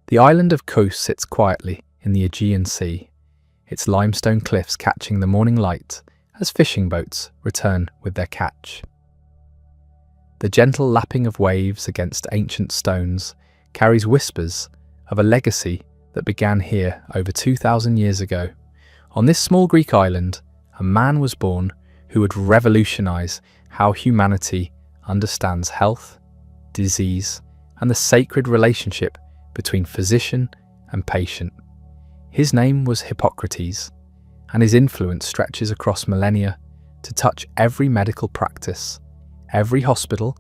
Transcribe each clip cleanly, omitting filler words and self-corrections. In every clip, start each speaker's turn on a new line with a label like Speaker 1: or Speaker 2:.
Speaker 1: The island of Kos sits quietly in the Aegean Sea, its limestone cliffs catching the morning light as fishing boats return with their catch. The gentle lapping of waves against ancient stones carries whispers of a legacy that began here over 2,000 years ago. On this small Greek island, a man was born who would revolutionize how humanity understands health, disease, and the sacred relationship between physician and patient. His name was Hippocrates, and his influence stretches across millennia to touch every medical practice, every hospital,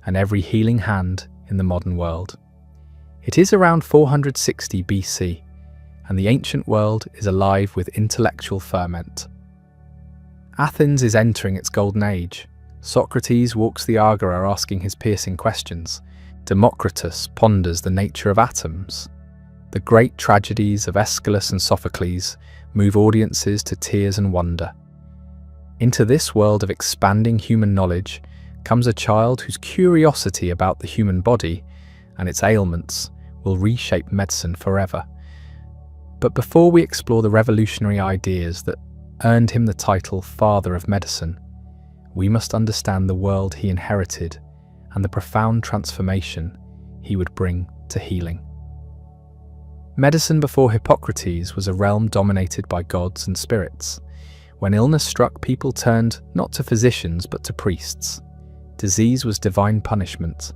Speaker 1: and every healing hand in the modern world. It is around 460 BC, and the ancient world is alive with intellectual ferment. Athens is entering its golden age. Socrates walks the agora asking his piercing questions. Democritus ponders the nature of atoms. The great tragedies of Aeschylus and Sophocles move audiences to tears and wonder. Into this world of expanding human knowledge comes a child whose curiosity about the human body and its ailments will reshape medicine forever. But before we explore the revolutionary ideas that earned him the title Father of Medicine, we must understand the world he inherited and the profound transformation he would bring to healing. Medicine before Hippocrates was a realm dominated by gods and spirits. When illness struck, people turned not to physicians but to priests. Disease was divine punishment.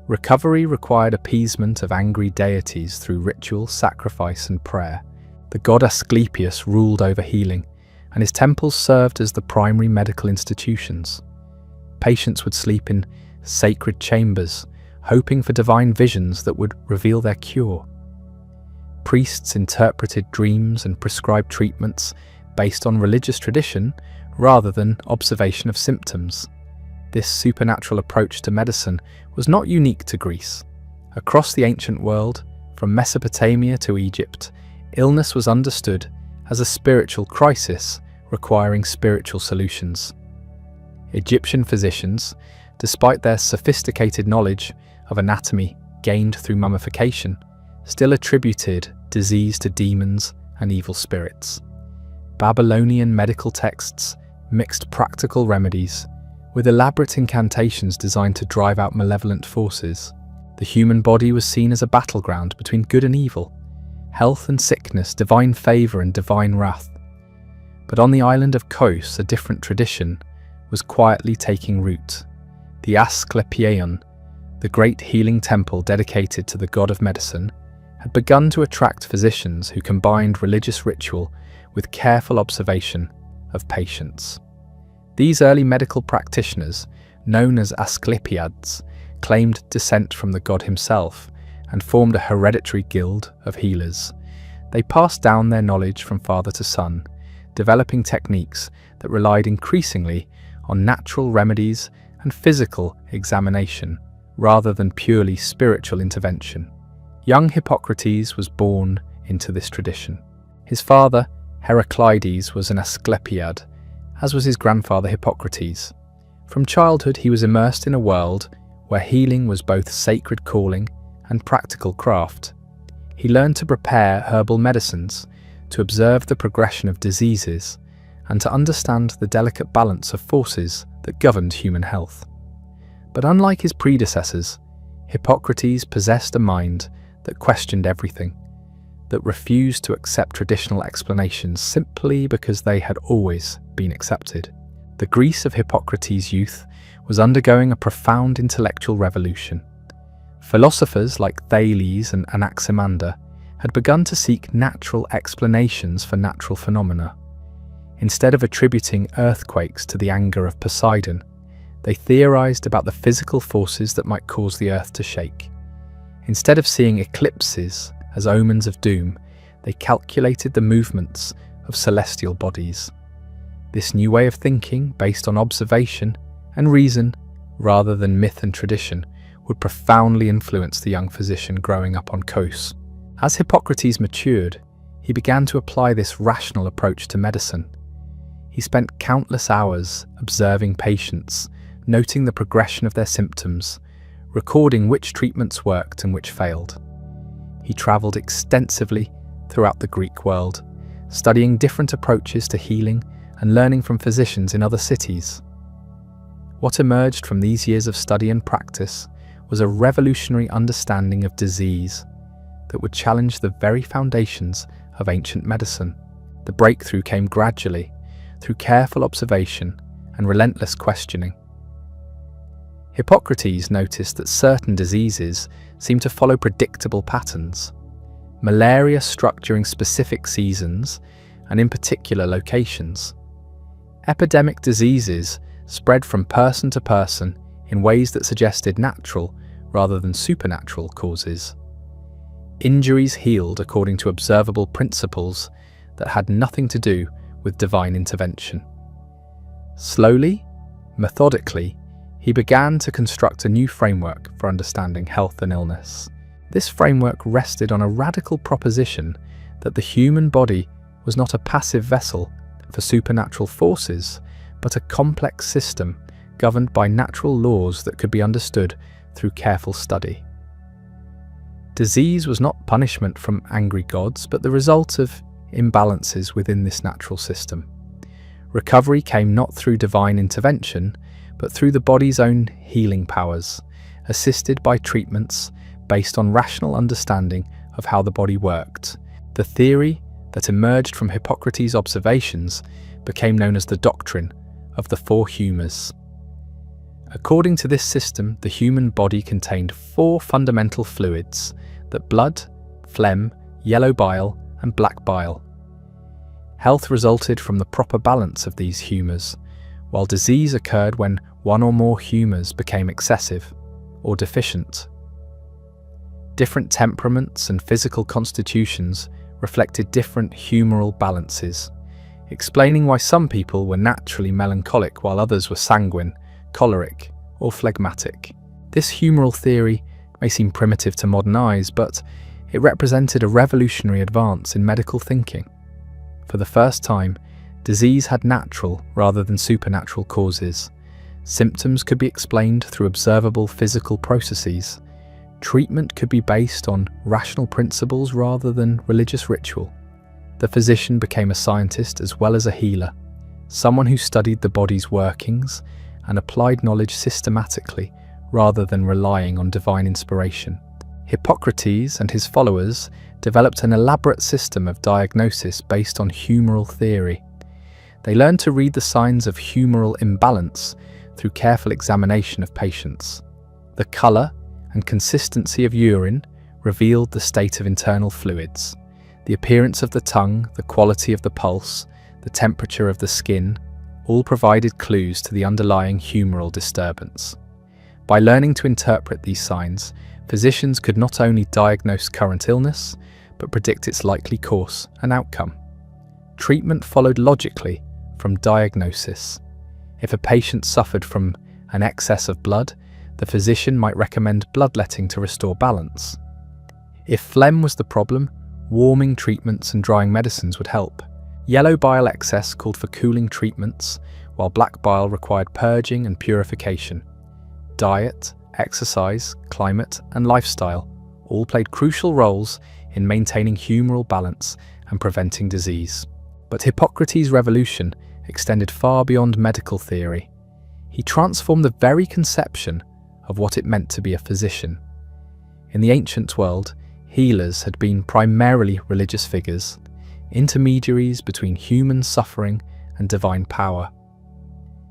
Speaker 1: Recovery required appeasement of angry deities through ritual, sacrifice, and prayer. The god Asclepius ruled over healing, and his temples served as the primary medical institutions. Patients would sleep in sacred chambers, hoping for divine visions that would reveal their cure. Priests interpreted dreams and prescribed treatments based on religious tradition rather than observation of symptoms. This supernatural approach to medicine was not unique to Greece. Across the ancient world, from Mesopotamia to Egypt, illness was understood as a spiritual crisis requiring spiritual solutions. Egyptian physicians, despite their sophisticated knowledge of anatomy gained through mummification, still attributed disease to demons and evil spirits. Babylonian medical texts mixed practical remedies with elaborate incantations designed to drive out malevolent forces. The human body was seen as a battleground between good and evil, health and sickness, divine favour and divine wrath. But on the island of Kos, a different tradition was quietly taking root. The Asclepieion, the great healing temple dedicated to the god of medicine, had begun to attract physicians who combined religious ritual with careful observation of patients. These early medical practitioners, known as Asclepiads, claimed descent from the god himself and formed a hereditary guild of healers. They passed down their knowledge from father to son, developing techniques that relied increasingly on natural remedies and physical examination rather than purely spiritual intervention. Young Hippocrates was born into this tradition. His father, Heraclides, was an Asclepiad, as was his grandfather Hippocrates. From childhood, he was immersed in a world where healing was both sacred calling and practical craft. He learned to prepare herbal medicines, to observe the progression of diseases, and to understand the delicate balance of forces that governed human health. But unlike his predecessors, Hippocrates possessed a mind that questioned everything, that refused to accept traditional explanations simply because they had always been accepted. The Greece of Hippocrates' youth was undergoing a profound intellectual revolution. Philosophers like Thales and Anaximander had begun to seek natural explanations for natural phenomena. Instead of attributing earthquakes to the anger of Poseidon, they theorized about the physical forces that might cause the earth to shake. Instead of seeing eclipses as omens of doom, they calculated the movements of celestial bodies. This new way of thinking, based on observation and reason rather than myth and tradition, would profoundly influence the young physician growing up on Kos. As Hippocrates matured, he began to apply this rational approach to medicine. He spent countless hours observing patients, noting the progression of their symptoms, recording which treatments worked and which failed. he travelled extensively throughout the Greek world, studying different approaches to healing and learning from physicians in other cities. What emerged from these years of study and practice was a revolutionary understanding of disease that would challenge the very foundations of ancient medicine. The breakthrough came gradually, through careful observation and relentless questioning. Hippocrates noticed that certain diseases seemed to follow predictable patterns. Malaria struck during specific seasons and in particular locations. Epidemic diseases spread from person to person in ways that suggested natural rather than supernatural causes. Injuries healed according to observable principles that had nothing to do with divine intervention. Slowly, methodically, he began to construct a new framework for understanding health and illness. This framework rested on a radical proposition that the human body was not a passive vessel for supernatural forces, but a complex system governed by natural laws that could be understood through careful study. Disease was not punishment from angry gods, but the result of imbalances within this natural system. Recovery came not through divine intervention, but through the body's own healing powers, assisted by treatments based on rational understanding of how the body worked. The theory that emerged from Hippocrates' observations became known as the doctrine of the four humours. According to this system, the human body contained four fundamental fluids: that blood, phlegm, yellow bile, and black bile. Health resulted from the proper balance of these humours, while disease occurred when one or more humours became excessive or deficient. Different temperaments and physical constitutions reflected different humoral balances, explaining why some people were naturally melancholic while others were sanguine, choleric, or phlegmatic. This humoral theory may seem primitive to modern eyes, but it represented a revolutionary advance in medical thinking. For the first time, disease had natural rather than supernatural causes. Symptoms could be explained through observable physical processes. Treatment could be based on rational principles rather than religious ritual. The physician became a scientist as well as a healer, someone who studied the body's workings and applied knowledge systematically rather than relying on divine inspiration. Hippocrates and his followers developed an elaborate system of diagnosis based on humoral theory. They learned to read the signs of humoral imbalance through careful examination of patients. The colour and consistency of urine revealed the state of internal fluids. The appearance of the tongue, the quality of the pulse, the temperature of the skin, all provided clues to the underlying humoral disturbance. By learning to interpret these signs, physicians could not only diagnose current illness, but predict its likely course and outcome. Treatment followed logically from diagnosis. If a patient suffered from an excess of blood, the physician might recommend bloodletting to restore balance. If phlegm was the problem, warming treatments and drying medicines would help. Yellow bile excess called for cooling treatments, while black bile required purging and purification. Diet, exercise, climate, and lifestyle all played crucial roles in maintaining humoral balance and preventing disease. But Hippocrates' revolution extended far beyond medical theory. He transformed the very conception of what it meant to be a physician. In the ancient world, healers had been primarily religious figures, intermediaries between human suffering and divine power.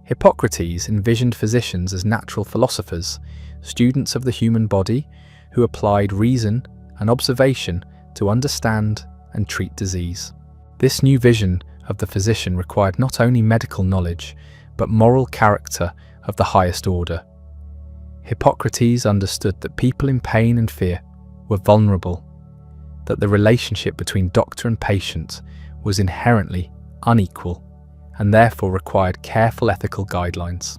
Speaker 1: Hippocrates envisioned physicians as natural philosophers, students of the human body who applied reason and observation to understand and treat disease. This new vision of the physician required not only medical knowledge, but moral character of the highest order. Hippocrates understood that people in pain and fear were vulnerable, that the relationship between doctor and patient was inherently unequal and therefore required careful ethical guidelines.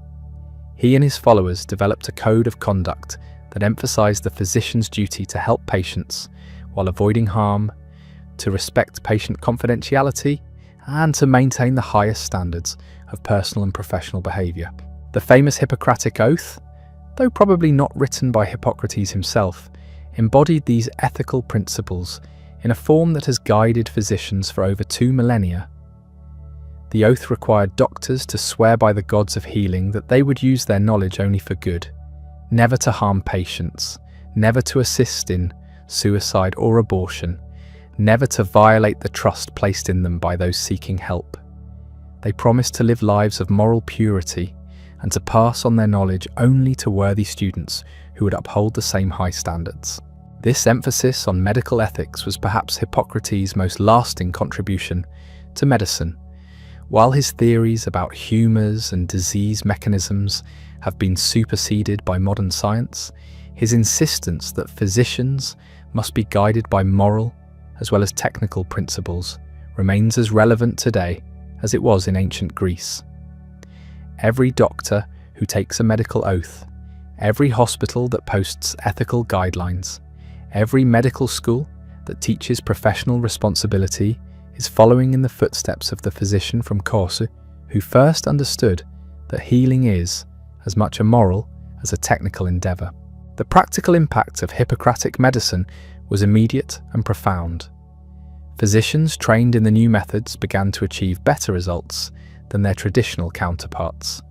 Speaker 1: He and his followers developed a code of conduct that emphasized the physician's duty to help patients while avoiding harm, to respect patient confidentiality, and to maintain the highest standards of personal and professional behavior. The famous Hippocratic Oath, though probably not written by Hippocrates himself, embodied these ethical principles in a form that has guided physicians for over 2 millennia. The oath required doctors to swear by the gods of healing that they would use their knowledge only for good, never to harm patients, never to assist in suicide or abortion, never to violate the trust placed in them by those seeking help. They promised to live lives of moral purity and to pass on their knowledge only to worthy students who would uphold the same high standards. This emphasis on medical ethics was perhaps Hippocrates' most lasting contribution to medicine. While his theories about humours and disease mechanisms have been superseded by modern science, his insistence that physicians must be guided by moral as well as technical principles remains as relevant today as it was in ancient Greece. Every doctor who takes a medical oath, every hospital that posts ethical guidelines, every medical school that teaches professional responsibility is following in the footsteps of the physician from Corfu, who first understood that healing is as much a moral as a technical endeavour. The practical impact of Hippocratic medicine was immediate and profound. Physicians trained in the new methods began to achieve better results than their traditional counterparts.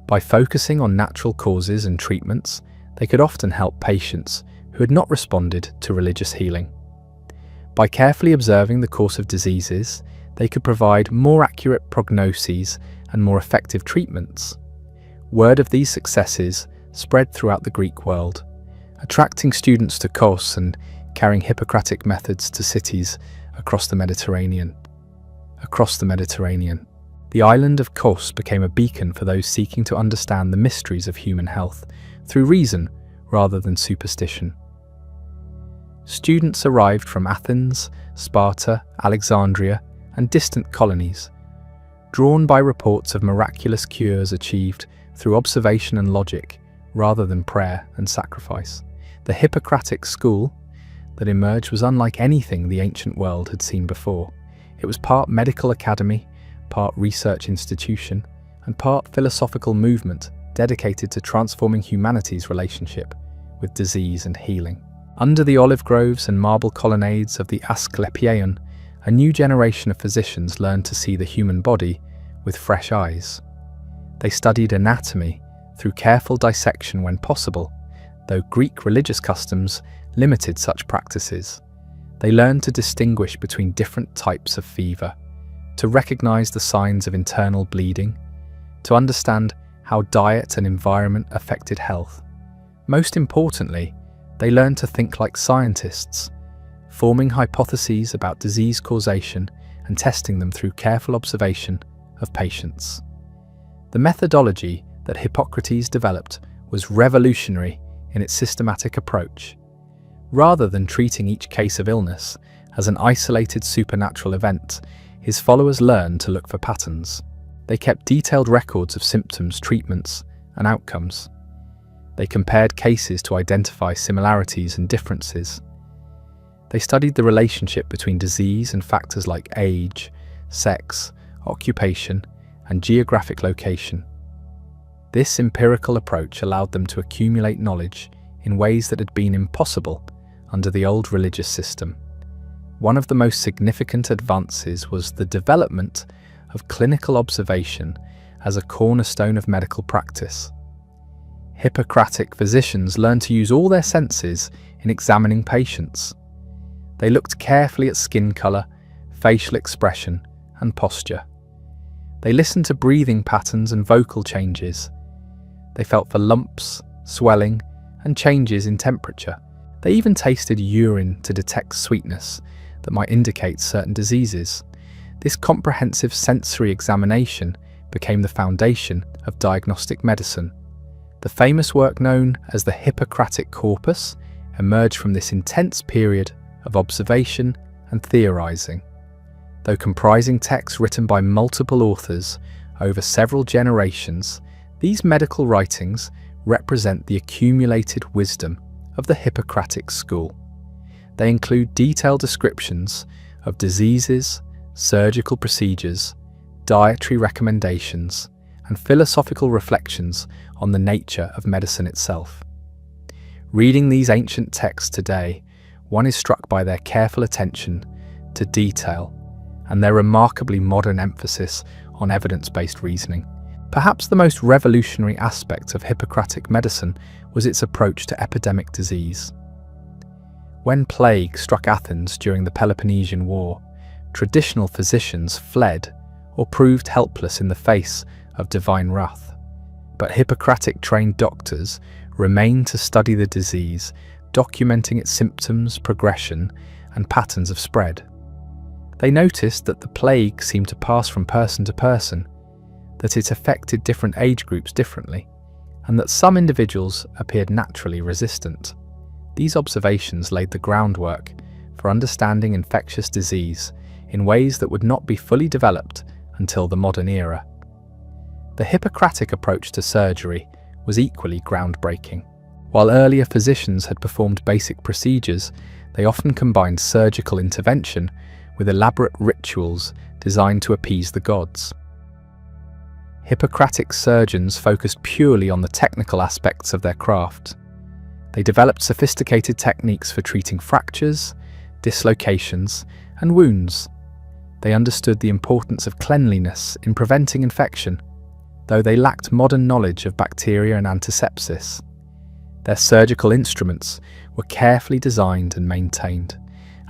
Speaker 1: By focusing on natural causes and treatments, they could often help patients who had not responded to religious healing. By carefully observing the course of diseases, they could provide more accurate prognoses and more effective treatments. Word of these successes spread throughout the Greek world, attracting students to Kos and carrying Hippocratic methods to cities across the Mediterranean. The island of Kos became a beacon for those seeking to understand the mysteries of human health through reason rather than superstition. Students arrived from Athens, Sparta, Alexandria, and distant colonies, drawn by reports of miraculous cures achieved through observation and logic rather than prayer and sacrifice. The Hippocratic school that emerged was unlike anything the ancient world had seen before. It was part medical academy, part research institution, and part philosophical movement dedicated to transforming humanity's relationship with disease and healing. Under the olive groves and marble colonnades of the Asclepieion, a new generation of physicians learned to see the human body with fresh eyes. They studied anatomy through careful dissection when possible, though Greek religious customs limited such practices. They learned to distinguish between different types of fever, to recognize the signs of internal bleeding, to understand how diet and environment affected health. Most importantly, they learned to think like scientists, forming hypotheses about disease causation and testing them through careful observation of patients. The methodology that Hippocrates developed was revolutionary in its systematic approach. Rather than treating each case of illness as an isolated supernatural event, his followers learned to look for patterns. They kept detailed records of symptoms, treatments, and outcomes. They compared cases to identify similarities and differences. They studied the relationship between disease and factors like age, sex, occupation, and geographic location. This empirical approach allowed them to accumulate knowledge in ways that had been impossible under the old religious system. One of the most significant advances was the development of clinical observation as a cornerstone of medical practice. Hippocratic physicians learned to use all their senses in examining patients. They looked carefully at skin colour, facial expression, and posture. They listened to breathing patterns and vocal changes. They felt for lumps, swelling, and changes in temperature. They even tasted urine to detect sweetness that might indicate certain diseases. This comprehensive sensory examination became the foundation of diagnostic medicine. The famous work known as the Hippocratic Corpus emerged from this intense period of observation and theorizing. Though comprising texts written by multiple authors over several generations, these medical writings represent the accumulated wisdom of the Hippocratic school. They include detailed descriptions of diseases, surgical procedures, dietary recommendations, and philosophical reflections on the nature of medicine itself. Reading these ancient texts today, one is struck by their careful attention to detail and their remarkably modern emphasis on evidence-based reasoning. Perhaps the most revolutionary aspect of Hippocratic medicine was its approach to epidemic disease. When plague struck Athens during the Peloponnesian War, traditional physicians fled or proved helpless in the face of divine wrath. But Hippocratic-trained doctors remained to study the disease, documenting its symptoms, progression, and patterns of spread. They noticed that the plague seemed to pass from person to person, that it affected different age groups differently, and that some individuals appeared naturally resistant. These observations laid the groundwork for understanding infectious disease in ways that would not be fully developed until the modern era. The Hippocratic approach to surgery was equally groundbreaking. While earlier physicians had performed basic procedures, they often combined surgical intervention with elaborate rituals designed to appease the gods. Hippocratic surgeons focused purely on the technical aspects of their craft. They developed sophisticated techniques for treating fractures, dislocations, and wounds. They understood the importance of cleanliness in preventing infection, though they lacked modern knowledge of bacteria and antisepsis. Their surgical instruments were carefully designed and maintained,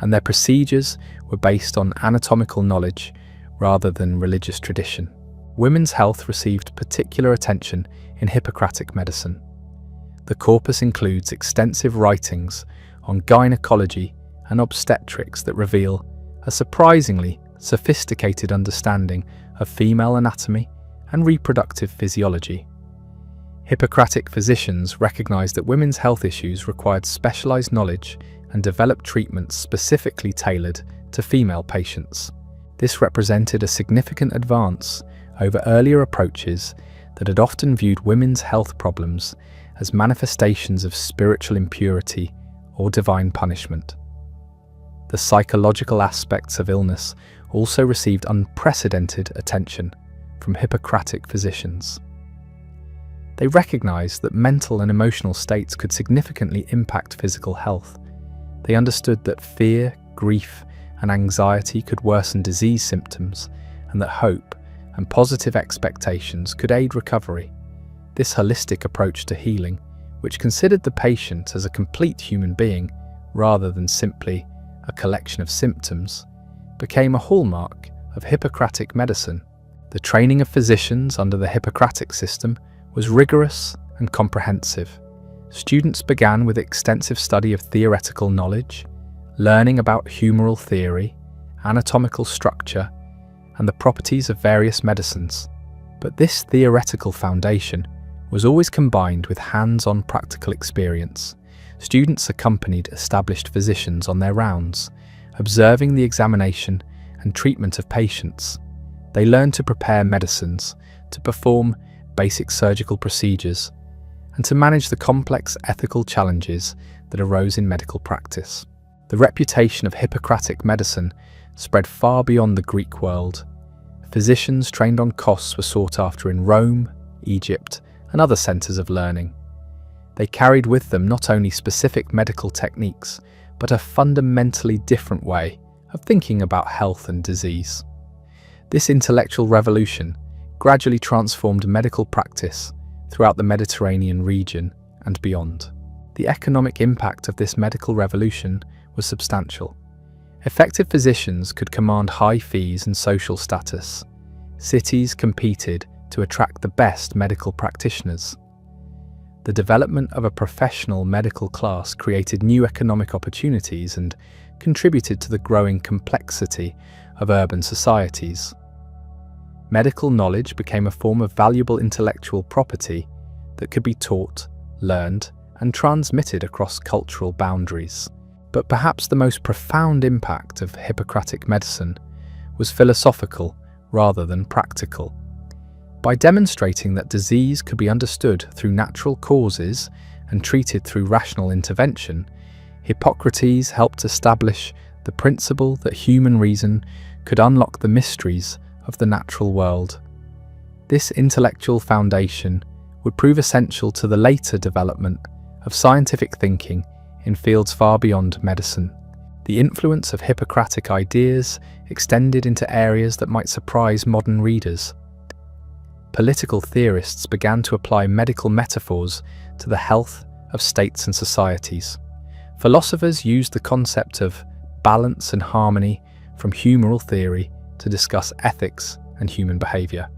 Speaker 1: and their procedures were based on anatomical knowledge rather than religious tradition. Women's health received particular attention in Hippocratic medicine. The corpus includes extensive writings on gynecology and obstetrics that reveal a surprisingly sophisticated understanding of female anatomy and reproductive physiology. Hippocratic physicians recognized that women's health issues required specialized knowledge and developed treatments specifically tailored to female patients. This represented a significant advance over earlier approaches that had often viewed women's health problems as manifestations of spiritual impurity or divine punishment. The psychological aspects of illness also received unprecedented attention from Hippocratic physicians. They recognized that mental and emotional states could significantly impact physical health. They understood that fear, grief, and anxiety could worsen disease symptoms, and that hope and positive expectations could aid recovery. This holistic approach to healing, which considered the patient as a complete human being rather than simply a collection of symptoms, became a hallmark of Hippocratic medicine. The training of physicians under the Hippocratic system was rigorous and comprehensive. Students began with extensive study of theoretical knowledge, learning about humoral theory, anatomical structure, and the properties of various medicines. But this theoretical foundation was always combined with hands-on practical experience. Students accompanied established physicians on their rounds, observing the examination and treatment of patients. They learned to prepare medicines, to perform basic surgical procedures, and to manage the complex ethical challenges that arose in medical practice. The reputation of Hippocratic medicine spread far beyond the Greek world. Physicians trained on Kos were sought after in Rome, Egypt, and other centers of learning. They carried with them not only specific medical techniques, but a fundamentally different way of thinking about health and disease. This intellectual revolution gradually transformed medical practice throughout the Mediterranean region and beyond. The economic impact of this medical revolution was substantial. Effective physicians could command high fees and social status. Cities competed to attract the best medical practitioners. The development of a professional medical class created new economic opportunities and contributed to the growing complexity of urban societies. Medical knowledge became a form of valuable intellectual property that could be taught, learned, and transmitted across cultural boundaries. But perhaps the most profound impact of Hippocratic medicine was philosophical rather than practical. By demonstrating that disease could be understood through natural causes and treated through rational intervention, Hippocrates helped establish the principle that human reason could unlock the mysteries of the natural world. This intellectual foundation would prove essential to the later development of scientific thinking in fields far beyond medicine. The influence of Hippocratic ideas extended into areas that might surprise modern readers. Political theorists began to apply medical metaphors to the health of states and societies. Philosophers used the concept of balance and harmony from humoral theory to discuss ethics and human behavior.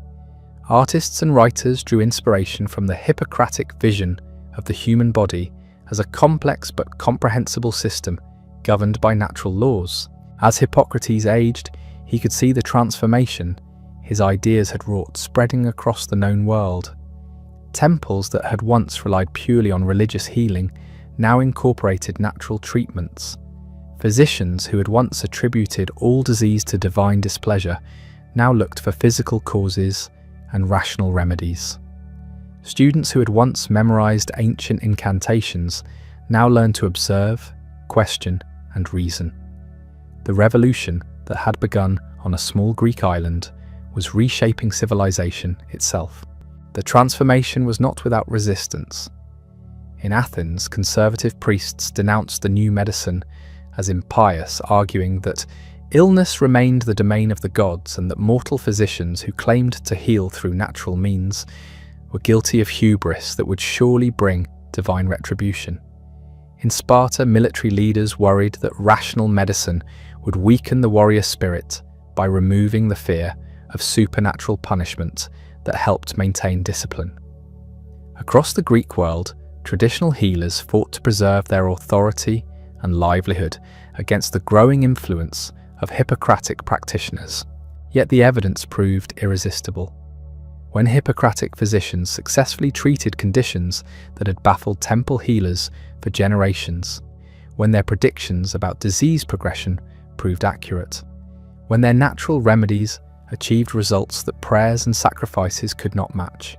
Speaker 1: Artists and writers drew inspiration from the Hippocratic vision of the human body as a complex but comprehensible system governed by natural laws. As Hippocrates aged, he could see the transformation his ideas had wrought spreading across the known world. Temples that had once relied purely on religious healing now incorporated natural treatments. Physicians who had once attributed all disease to divine displeasure now looked for physical causes and rational remedies. Students who had once memorized ancient incantations now learned to observe, question, and reason. The revolution that had begun on a small Greek island was reshaping civilization itself. The transformation was not without resistance. In Athens, conservative priests denounced the new medicine as impious, arguing that illness remained the domain of the gods and that mortal physicians who claimed to heal through natural means were guilty of hubris that would surely bring divine retribution. In Sparta, military leaders worried that rational medicine would weaken the warrior spirit by removing the fear of supernatural punishment that helped maintain discipline. Across the Greek world, traditional healers fought to preserve their authority and livelihood against the growing influence of Hippocratic practitioners. Yet the evidence proved irresistible. When Hippocratic physicians successfully treated conditions that had baffled temple healers for generations, when their predictions about disease progression proved accurate, when their natural remedies achieved results that prayers and sacrifices could not match,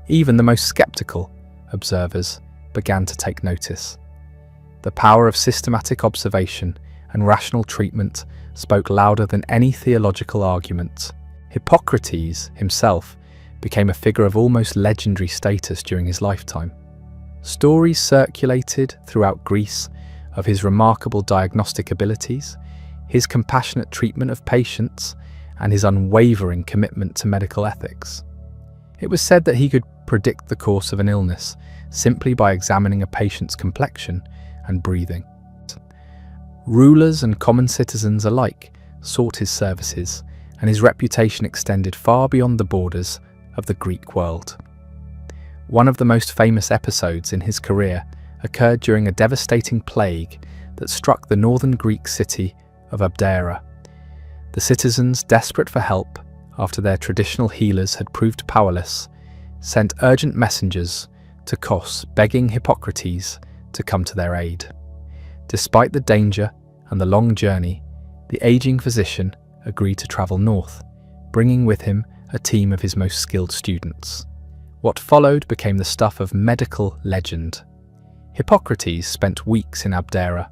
Speaker 1: even the most skeptical observers began to take notice. The power of systematic observation and rational treatment spoke louder than any theological argument. Hippocrates himself became a figure of almost legendary status during his lifetime. Stories circulated throughout Greece of his remarkable diagnostic abilities, his compassionate treatment of patients, and his unwavering commitment to medical ethics. It was said that he could predict the course of an illness simply by examining a patient's complexion and breathing. Rulers and common citizens alike sought his services, and his reputation extended far beyond the borders of the Greek world. One of the most famous episodes in his career occurred during a devastating plague that struck the northern Greek city of Abdera. The citizens, desperate for help after their traditional healers had proved powerless, sent urgent messengers to Kos begging Hippocrates to come to their aid. Despite the danger and the long journey, the aging physician agreed to travel north, bringing with him a team of his most skilled students. What followed became the stuff of medical legend. Hippocrates spent weeks in Abdera,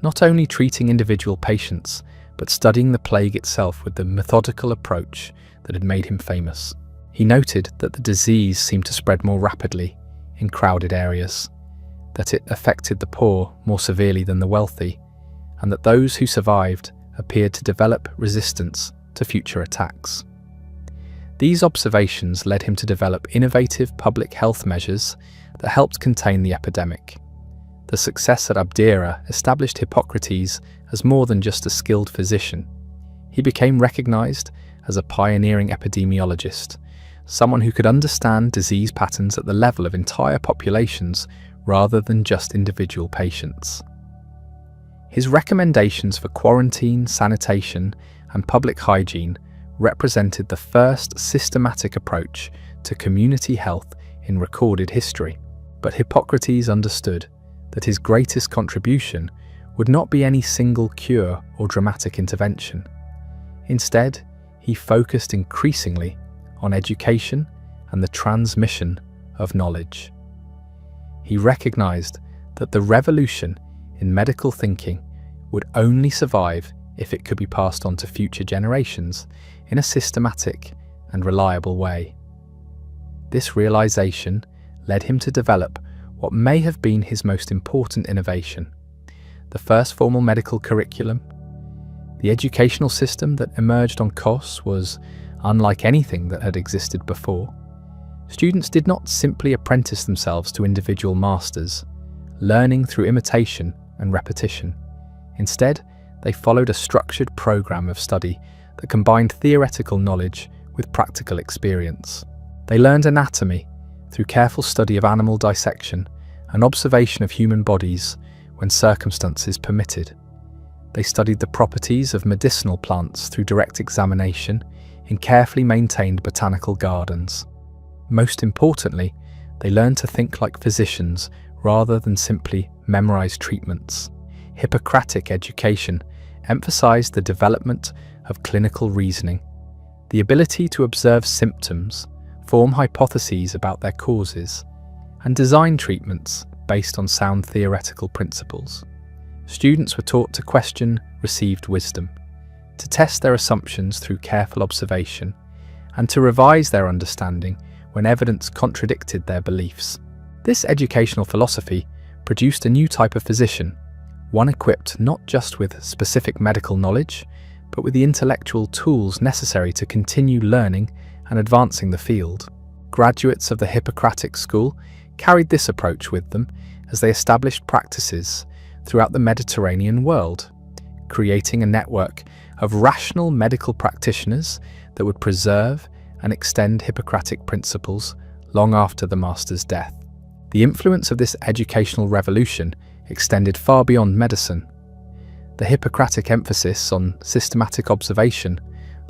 Speaker 1: not only treating individual patients, but studying the plague itself with the methodical approach that had made him famous. He noted that the disease seemed to spread more rapidly in crowded areas, that it affected the poor more severely than the wealthy, and that those who survived appeared to develop resistance to future attacks. These observations led him to develop innovative public health measures that helped contain the epidemic. The success at Abdera established Hippocrates as more than just a skilled physician. He became recognized as a pioneering epidemiologist, someone who could understand disease patterns at the level of entire populations rather than just individual patients. His recommendations for quarantine, sanitation, and public hygiene represented the first systematic approach to community health in recorded history. But Hippocrates understood that his greatest contribution would not be any single cure or dramatic intervention. Instead, he focused increasingly on education and the transmission of knowledge. He recognized that the revolution in medical thinking would only survive if it could be passed on to future generations in a systematic and reliable way. This realization led him to develop what may have been his most important innovation: the first formal medical curriculum. The educational system that emerged on Kos was unlike anything that had existed before. Students did not simply apprentice themselves to individual masters, learning through imitation and repetition. Instead, they followed a structured program of study that combined theoretical knowledge with practical experience. They learned anatomy through careful study of animal dissection and observation of human bodies when circumstances permitted. They studied the properties of medicinal plants through direct examination in carefully maintained botanical gardens. Most importantly, they learned to think like physicians rather than simply memorize treatments. Hippocratic education emphasized the development of clinical reasoning, the ability to observe symptoms, form hypotheses about their causes, and design treatments based on sound theoretical principles. Students were taught to question received wisdom, to test their assumptions through careful observation, and to revise their understanding when evidence contradicted their beliefs. This educational philosophy produced a new type of physician, one equipped not just with specific medical knowledge, but with the intellectual tools necessary to continue learning and advancing the field. Graduates of the Hippocratic school carried this approach with them as they established practices throughout the Mediterranean world, creating a network of rational medical practitioners that would preserve and extend Hippocratic principles long after the master's death. The influence of this educational revolution extended far beyond medicine. The Hippocratic emphasis on systematic observation,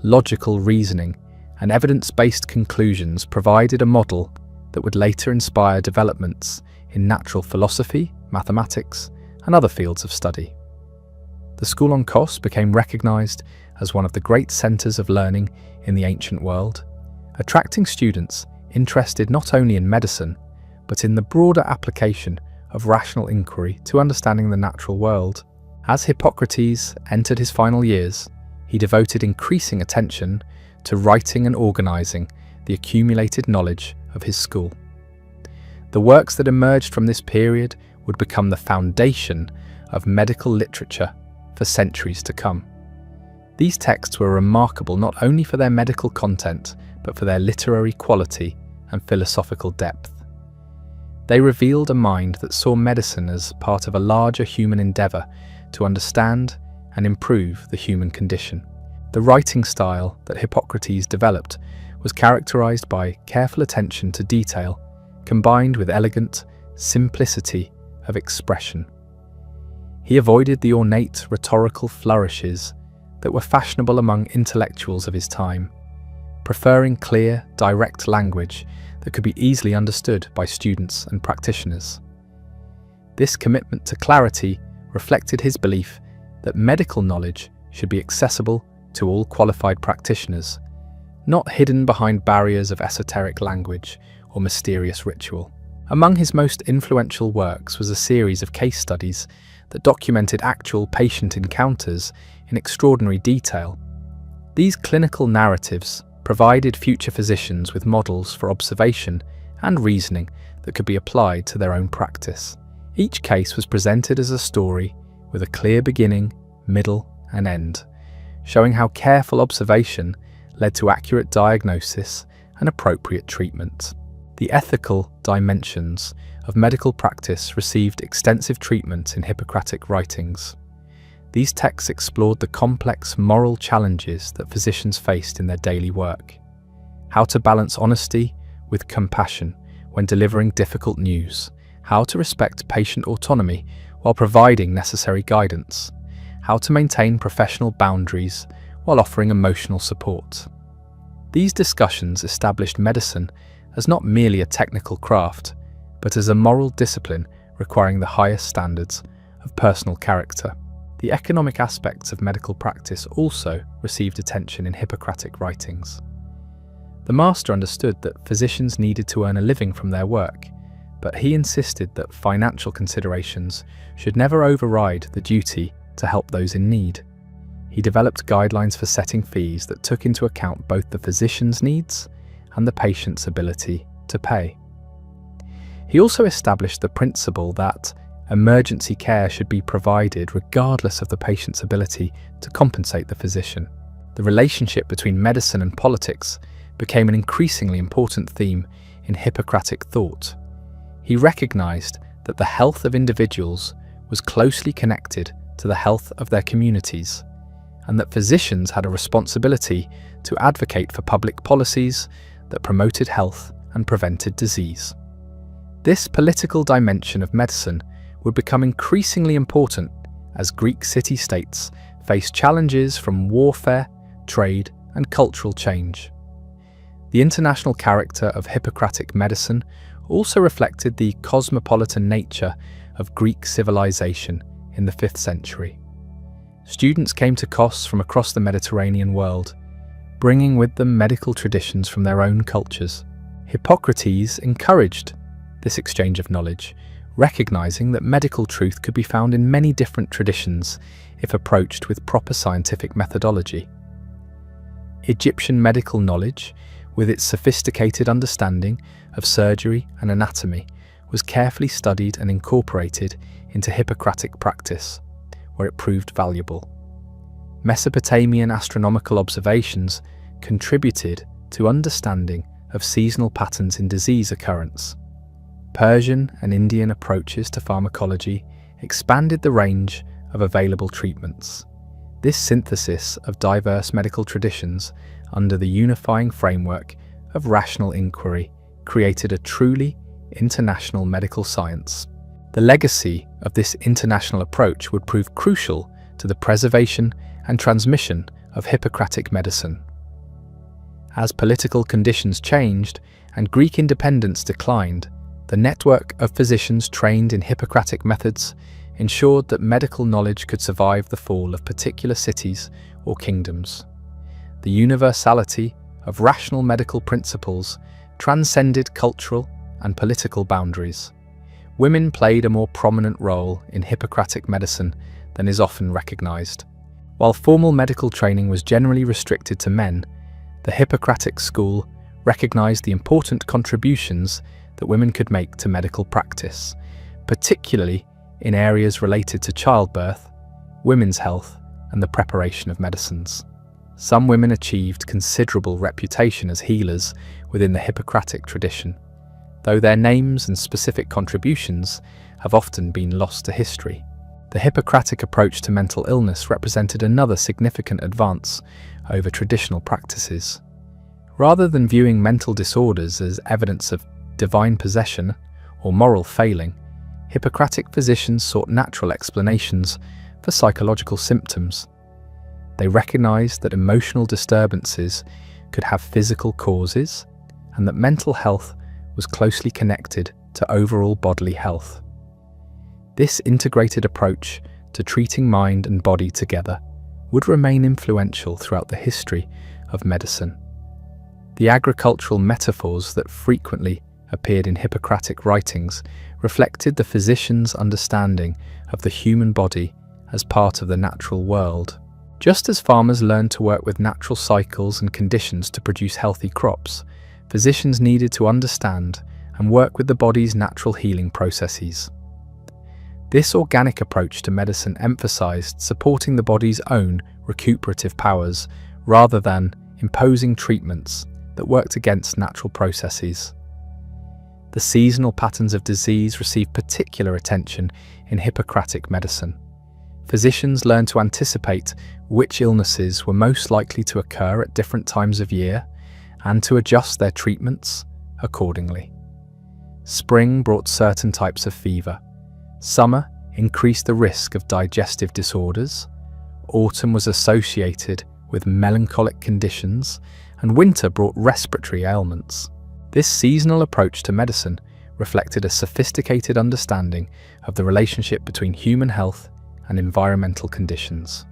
Speaker 1: logical reasoning, and evidence-based conclusions provided a model that would later inspire developments in natural philosophy, mathematics, and other fields of study. The school on Kos became recognized as one of the great centers of learning in the ancient world, attracting students interested not only in medicine, but in the broader application of rational inquiry to understanding the natural world. As Hippocrates entered his final years, he devoted increasing attention to writing and organizing the accumulated knowledge of his school. The works that emerged from this period would become the foundation of medical literature for centuries to come. These texts were remarkable not only for their medical content, but for their literary quality and philosophical depth. They revealed a mind that saw medicine as part of a larger human endeavor to understand and improve the human condition. The writing style that Hippocrates developed was characterized by careful attention to detail, combined with elegant simplicity of expression. He avoided the ornate rhetorical flourishes that were fashionable among intellectuals of his time, preferring clear, direct language that could be easily understood by students and practitioners. This commitment to clarity reflected his belief that medical knowledge should be accessible to all qualified practitioners, not hidden behind barriers of esoteric language or mysterious ritual. Among his most influential works was a series of case studies that documented actual patient encounters in extraordinary detail. These clinical narratives provided future physicians with models for observation and reasoning that could be applied to their own practice. Each case was presented as a story with a clear beginning, middle, and end, showing how careful observation led to accurate diagnosis and appropriate treatment. The ethical dimensions of medical practice received extensive treatment in Hippocratic writings. These texts explored the complex moral challenges that physicians faced in their daily work, how to balance honesty with compassion when delivering difficult news, how to respect patient autonomy while providing necessary guidance, how to maintain professional boundaries while offering emotional support. These discussions established medicine as not merely a technical craft, but as a moral discipline requiring the highest standards of personal character. The economic aspects of medical practice also received attention in Hippocratic writings. The master understood that physicians needed to earn a living from their work, but he insisted that financial considerations should never override the duty to help those in need. He developed guidelines for setting fees that took into account both the physician's needs and the patient's ability to pay. He also established the principle that emergency care should be provided regardless of the patient's ability to compensate the physician. The relationship between medicine and politics became an increasingly important theme in Hippocratic thought. He recognized that the health of individuals was closely connected to the health of their communities, and that physicians had a responsibility to advocate for public policies that promoted health and prevented disease. This political dimension of medicine would become increasingly important as Greek city-states faced challenges from warfare, trade, and cultural change. The international character of Hippocratic medicine also reflected the cosmopolitan nature of Greek civilization in the 5th century. Students came to Kos from across the Mediterranean world, bringing with them medical traditions from their own cultures. Hippocrates encouraged this exchange of knowledge, recognizing that medical truth could be found in many different traditions if approached with proper scientific methodology. Egyptian medical knowledge, with its sophisticated understanding of surgery and anatomy, was carefully studied and incorporated into Hippocratic practice, where it proved valuable. Mesopotamian astronomical observations contributed to understanding of seasonal patterns in disease occurrence. Persian and Indian approaches to pharmacology expanded the range of available treatments. This synthesis of diverse medical traditions under the unifying framework of rational inquiry created a truly international medical science. The legacy of this international approach would prove crucial to the preservation and transmission of Hippocratic medicine. As political conditions changed and Greek independence declined, the network of physicians trained in Hippocratic methods ensured that medical knowledge could survive the fall of particular cities or kingdoms. The universality of rational medical principles transcended cultural and political boundaries. Women played a more prominent role in Hippocratic medicine than is often recognized. While formal medical training was generally restricted to men, the Hippocratic school recognized the important contributions that women could make to medical practice, particularly in areas related to childbirth, women's health, and the preparation of medicines. Some women achieved considerable reputation as healers within the Hippocratic tradition, though their names and specific contributions have often been lost to history. The Hippocratic approach to mental illness represented another significant advance over traditional practices. Rather than viewing mental disorders as evidence of divine possession or moral failing, Hippocratic physicians sought natural explanations for psychological symptoms. They recognized that emotional disturbances could have physical causes and that mental health was closely connected to overall bodily health. This integrated approach to treating mind and body together would remain influential throughout the history of medicine. The agricultural metaphors that frequently appeared in Hippocratic writings reflected the physician's understanding of the human body as part of the natural world. Just as farmers learned to work with natural cycles and conditions to produce healthy crops, physicians needed to understand and work with the body's natural healing processes. This organic approach to medicine emphasized supporting the body's own recuperative powers rather than imposing treatments that worked against natural processes. The seasonal patterns of disease received particular attention in Hippocratic medicine. Physicians learned to anticipate which illnesses were most likely to occur at different times of year and to adjust their treatments accordingly. Spring brought certain types of fever. Summer increased the risk of digestive disorders. Autumn was associated with melancholic conditions, and winter brought respiratory ailments. This seasonal approach to medicine reflected a sophisticated understanding of the relationship between human health and environmental conditions.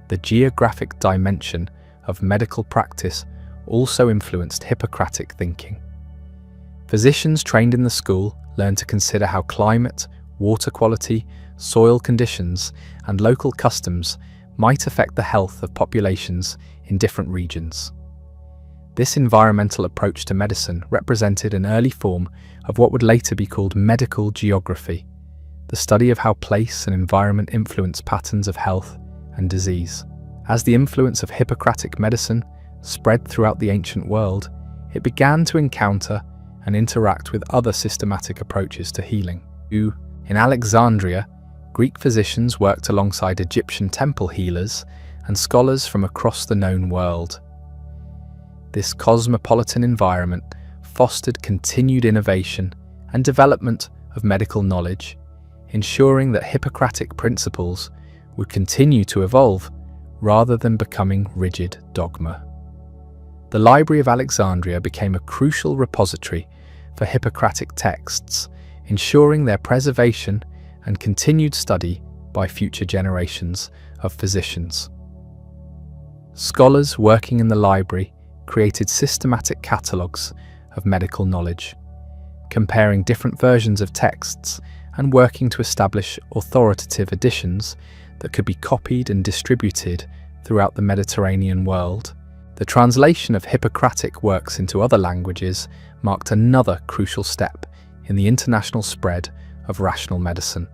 Speaker 1: The geographic dimension of medical practice also influenced Hippocratic thinking. Physicians trained in the school learned to consider how climate, water quality, soil conditions, and local customs might affect the health of populations in different regions. This environmental approach to medicine represented an early form of what would later be called medical geography, the study of how place and environment influence patterns of health and disease. As the influence of Hippocratic medicine spread throughout the ancient world, it began to encounter and interact with other systematic approaches to healing. In Alexandria, Greek physicians worked alongside Egyptian temple healers and scholars from across the known world. This cosmopolitan environment fostered continued innovation and development of medical knowledge, ensuring that Hippocratic principles would continue to evolve rather than becoming rigid dogma. The Library of Alexandria became a crucial repository for Hippocratic texts, ensuring their preservation and continued study by future generations of physicians. Scholars working in the library created systematic catalogues of medical knowledge, comparing different versions of texts and working to establish authoritative editions that could be copied and distributed throughout the Mediterranean world. The translation of Hippocratic works into other languages marked another crucial step in the international spread of rational medicine.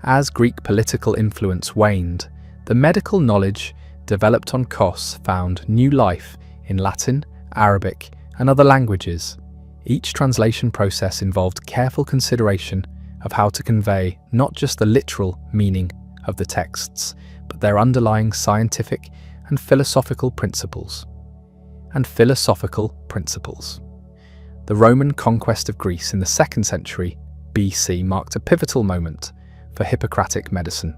Speaker 1: As Greek political influence waned, the medical knowledge developed on Kos found new life in Latin, Arabic, and other languages. Each translation process involved careful consideration of how to convey not just the literal meaning of the texts, but their underlying scientific and philosophical principles. The Roman conquest of Greece in the 2nd century BC marked a pivotal moment for Hippocratic medicine.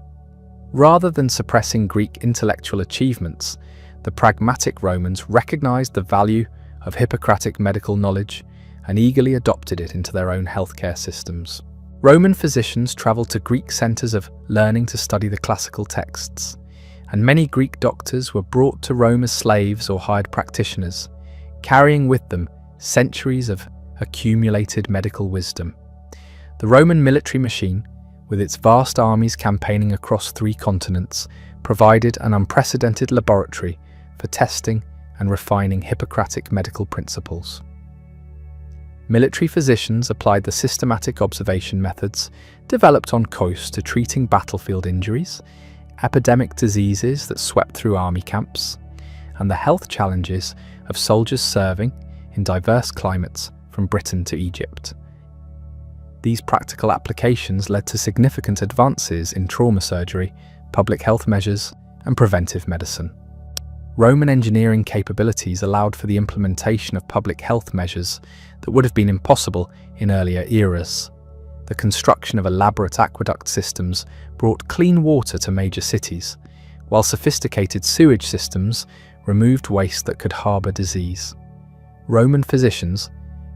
Speaker 1: Rather than suppressing Greek intellectual achievements, the pragmatic Romans recognized the value of Hippocratic medical knowledge and eagerly adopted it into their own healthcare systems. Roman physicians traveled to Greek centers of learning to study the classical texts, and many Greek doctors were brought to Rome as slaves or hired practitioners, carrying with them centuries of accumulated medical wisdom. The Roman military machine, with its vast armies campaigning across 3 continents, provided an unprecedented laboratory for testing and refining Hippocratic medical principles. Military physicians applied the systematic observation methods developed on Kos to treating battlefield injuries, epidemic diseases that swept through army camps, and the health challenges of soldiers serving in diverse climates from Britain to Egypt. These practical applications led to significant advances in trauma surgery, public health measures, and preventive medicine. Roman engineering capabilities allowed for the implementation of public health measures that would have been impossible in earlier eras. The construction of elaborate aqueduct systems brought clean water to major cities, while sophisticated sewage systems removed waste that could harbour disease. Roman physicians,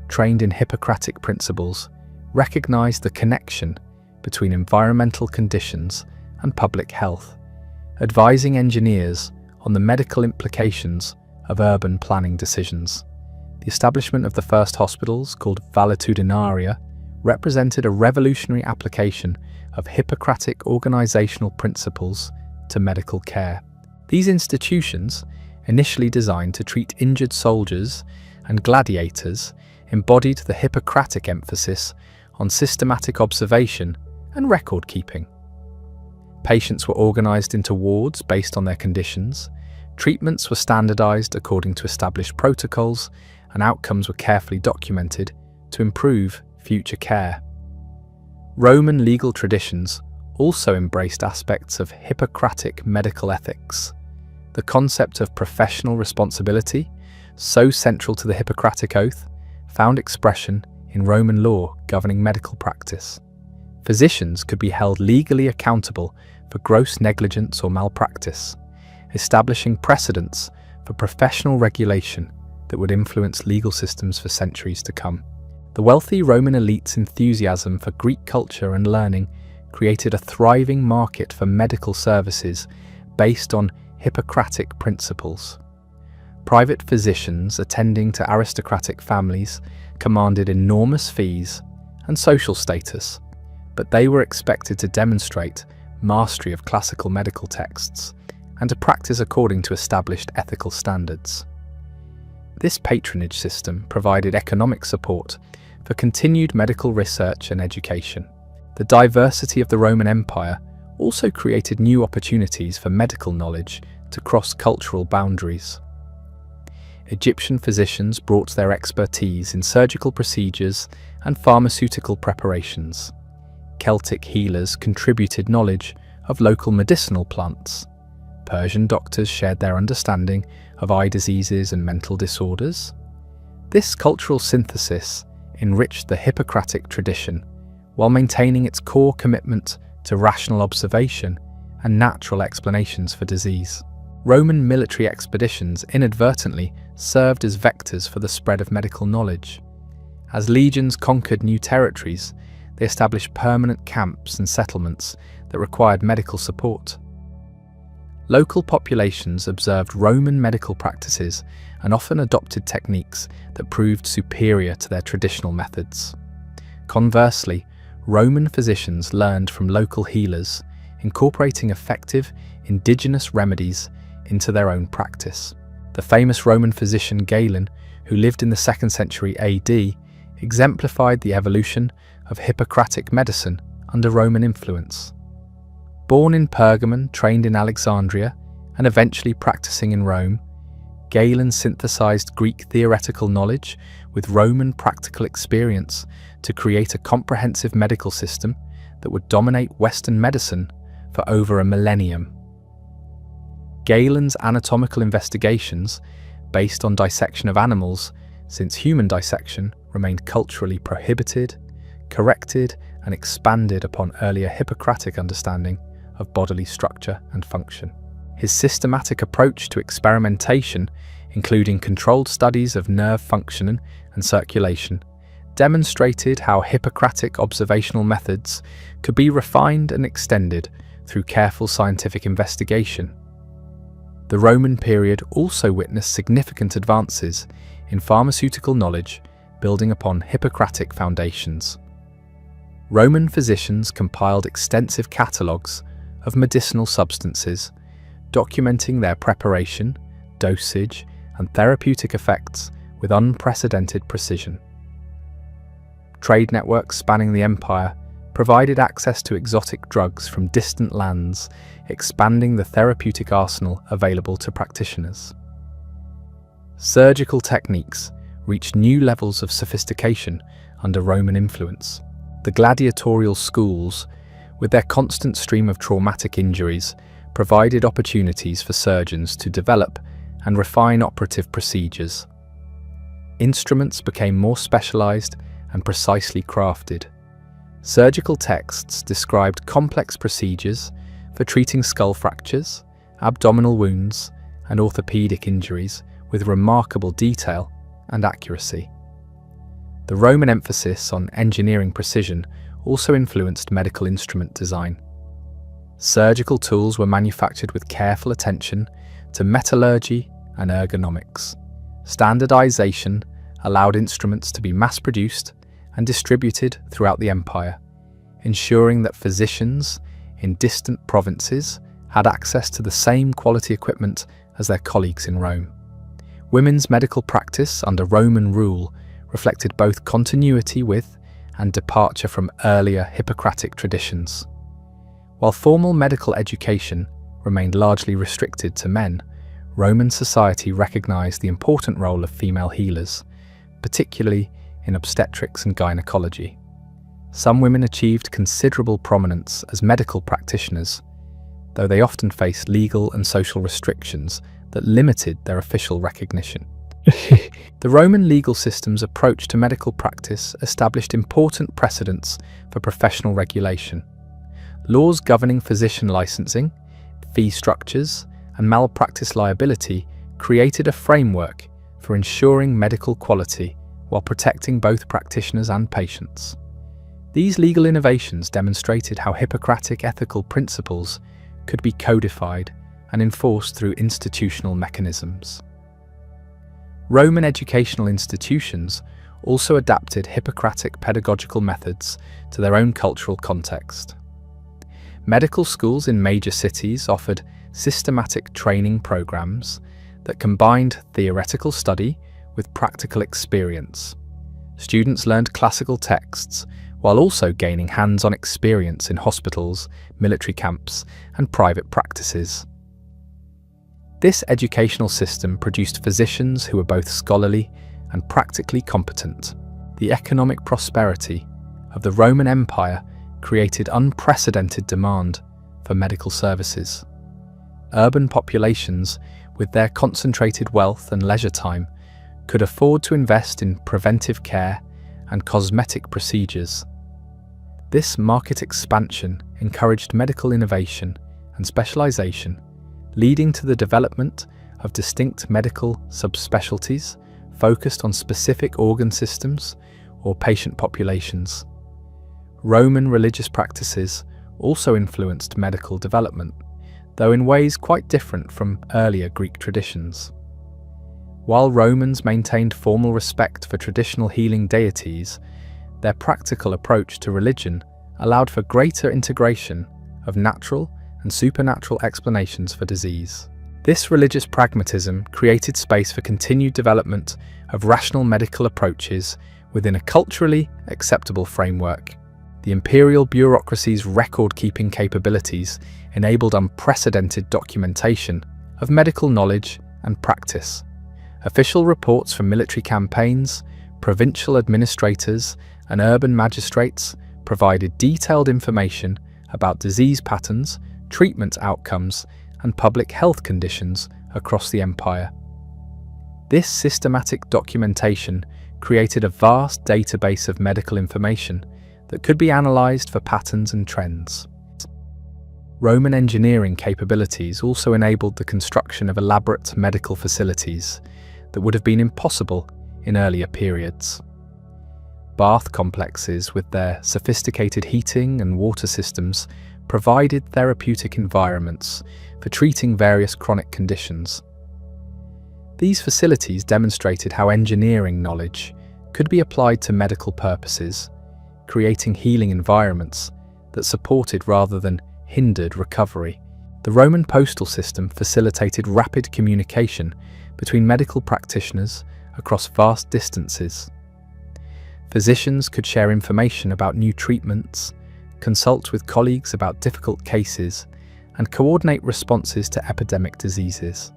Speaker 1: trained in Hippocratic principles, recognized the connection between environmental conditions and public health, advising engineers on the medical implications of urban planning decisions. The establishment of the first hospitals, called valetudinaria, represented a revolutionary application of Hippocratic organizational principles to medical care. These institutions, initially designed to treat injured soldiers and gladiators, embodied the Hippocratic emphasis on systematic observation and record-keeping. Patients were organized into wards based on their conditions, treatments were standardized according to established protocols, and outcomes were carefully documented to improve future care. Roman legal traditions also embraced aspects of Hippocratic medical ethics. The concept of professional responsibility, so central to the Hippocratic Oath, found expression in Roman law governing medical practice. Physicians could be held legally accountable for gross negligence or malpractice, establishing precedents for professional regulation that would influence legal systems for centuries to come. The wealthy Roman elite's enthusiasm for Greek culture and learning created a thriving market for medical services based on Hippocratic principles. Private physicians attending to aristocratic families commanded enormous fees and social status, but they were expected to demonstrate mastery of classical medical texts and to practice according to established ethical standards. This patronage system provided economic support for continued medical research and education. The diversity of the Roman Empire also created new opportunities for medical knowledge to cross cultural boundaries. Egyptian physicians brought their expertise in surgical procedures and pharmaceutical preparations. Celtic healers contributed knowledge of local medicinal plants. Persian doctors shared their understanding of eye diseases and mental disorders. This cultural synthesis enriched the Hippocratic tradition while maintaining its core commitment to rational observation and natural explanations for disease. Roman military expeditions inadvertently served as vectors for the spread of medical knowledge. As legions conquered new territories, they established permanent camps and settlements that required medical support. Local populations observed Roman medical practices and often adopted techniques that proved superior to their traditional methods. Conversely, Roman physicians learned from local healers, incorporating effective indigenous remedies into their own practice. The famous Roman physician Galen, who lived in the 2nd century AD, exemplified the evolution of Hippocratic medicine under Roman influence. Born in Pergamon, trained in Alexandria, and eventually practicing in Rome, Galen synthesized Greek theoretical knowledge with Roman practical experience to create a comprehensive medical system that would dominate Western medicine for over a millennium. Galen's anatomical investigations, based on dissection of animals, since human dissection remained culturally prohibited, corrected and expanded upon earlier Hippocratic understanding of bodily structure and function. His systematic approach to experimentation, including controlled studies of nerve functioning and circulation, demonstrated how Hippocratic observational methods could be refined and extended through careful scientific investigation. The Roman period also witnessed significant advances in pharmaceutical knowledge, building upon Hippocratic foundations. Roman physicians compiled extensive catalogues of medicinal substances, documenting their preparation, dosage, and therapeutic effects with unprecedented precision. Trade networks spanning the empire provided access to exotic drugs from distant lands, expanding the therapeutic arsenal available to practitioners. Surgical techniques reached new levels of sophistication under Roman influence. The gladiatorial schools, with their constant stream of traumatic injuries, provided opportunities for surgeons to develop and refine operative procedures. Instruments became more specialized and precisely crafted. Surgical texts described complex procedures for treating skull fractures, abdominal wounds, and orthopedic injuries with remarkable detail and accuracy. The Roman emphasis on engineering precision also influenced medical instrument design. Surgical tools were manufactured with careful attention to metallurgy and ergonomics. Standardization allowed instruments to be mass-produced and distributed throughout the empire, ensuring that physicians in distant provinces had access to the same quality equipment as their colleagues in Rome. Women's medical practice under Roman rule reflected both continuity with and departure from earlier Hippocratic traditions. While formal medical education remained largely restricted to men, Roman society recognized the important role of female healers, particularly in obstetrics and gynecology. Some women achieved considerable prominence as medical practitioners, though they often faced legal and social restrictions that limited their official recognition. The Roman legal system's approach to medical practice established important precedents for professional regulation. Laws governing physician licensing, fee structures, and malpractice liability created a framework for ensuring medical quality while protecting both practitioners and patients. These legal innovations demonstrated how Hippocratic ethical principles could be codified and enforced through institutional mechanisms. Roman educational institutions also adapted Hippocratic pedagogical methods to their own cultural context. Medical schools in major cities offered systematic training programs that combined theoretical study with practical experience. Students learned classical texts while also gaining hands-on experience in hospitals, military camps, and private practices. This educational system produced physicians who were both scholarly and practically competent. The economic prosperity of the Roman Empire created unprecedented demand for medical services. Urban populations, with their concentrated wealth and leisure time, could afford to invest in preventive care and cosmetic procedures. This market expansion encouraged medical innovation and specialization, leading to the development of distinct medical subspecialties focused on specific organ systems or patient populations. Roman religious practices also influenced medical development, though in ways quite different from earlier Greek traditions. While Romans maintained formal respect for traditional healing deities, their practical approach to religion allowed for greater integration of natural and supernatural explanations for disease. This religious pragmatism created space for continued development of rational medical approaches within a culturally acceptable framework. The imperial bureaucracy's record-keeping capabilities enabled unprecedented documentation of medical knowledge and practice. Official reports from military campaigns, provincial administrators, and urban magistrates provided detailed information about disease patterns, treatment outcomes, and public health conditions across the empire. This systematic documentation created a vast database of medical information that could be analysed for patterns and trends. Roman engineering capabilities also enabled the construction of elaborate medical facilities that would have been impossible in earlier periods. Bath complexes, with their sophisticated heating and water systems, provided therapeutic environments for treating various chronic conditions. These facilities demonstrated how engineering knowledge could be applied to medical purposes, creating healing environments that supported rather than hindered recovery. The Roman postal system facilitated rapid communication between medical practitioners across vast distances. Physicians could share information about new treatments, consult with colleagues about difficult cases, and coordinate responses to epidemic diseases.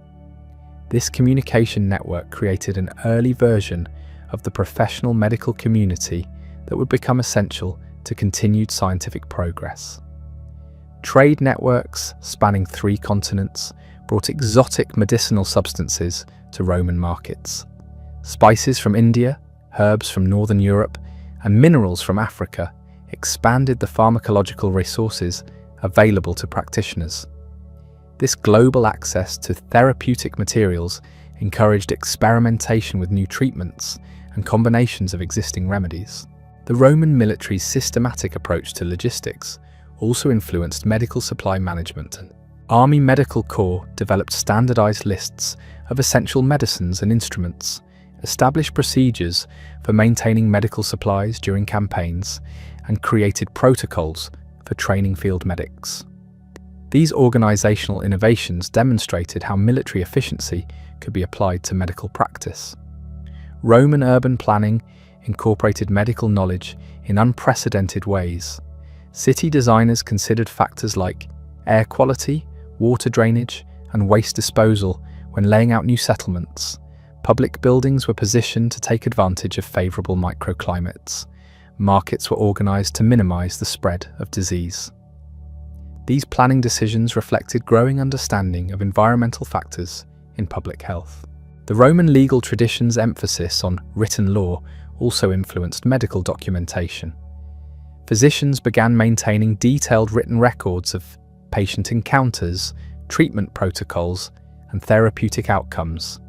Speaker 1: This communication network created an early version of the professional medical community that would become essential to continued scientific progress. Trade networks spanning 3 continents brought exotic medicinal substances to Roman markets. Spices from India, herbs from Northern Europe, and minerals from Africa expanded the pharmacological resources available to practitioners. This global access to therapeutic materials encouraged experimentation with new treatments and combinations of existing remedies. The Roman military's systematic approach to logistics also influenced medical supply management. Army Medical Corps developed standardized lists of essential medicines and instruments, established procedures for maintaining medical supplies during campaigns, and created protocols for training field medics. These organizational innovations demonstrated how military efficiency could be applied to medical practice. Roman urban planning incorporated medical knowledge in unprecedented ways. City designers considered factors like air quality, water drainage, and waste disposal when laying out new settlements. Public buildings were positioned to take advantage of favorable microclimates. Markets were organized to minimize the spread of disease. These planning decisions reflected growing understanding of environmental factors in public health. The Roman legal tradition's emphasis on written law also influenced medical documentation. Physicians began maintaining detailed written records of patient encounters, treatment protocols, and therapeutic outcomes.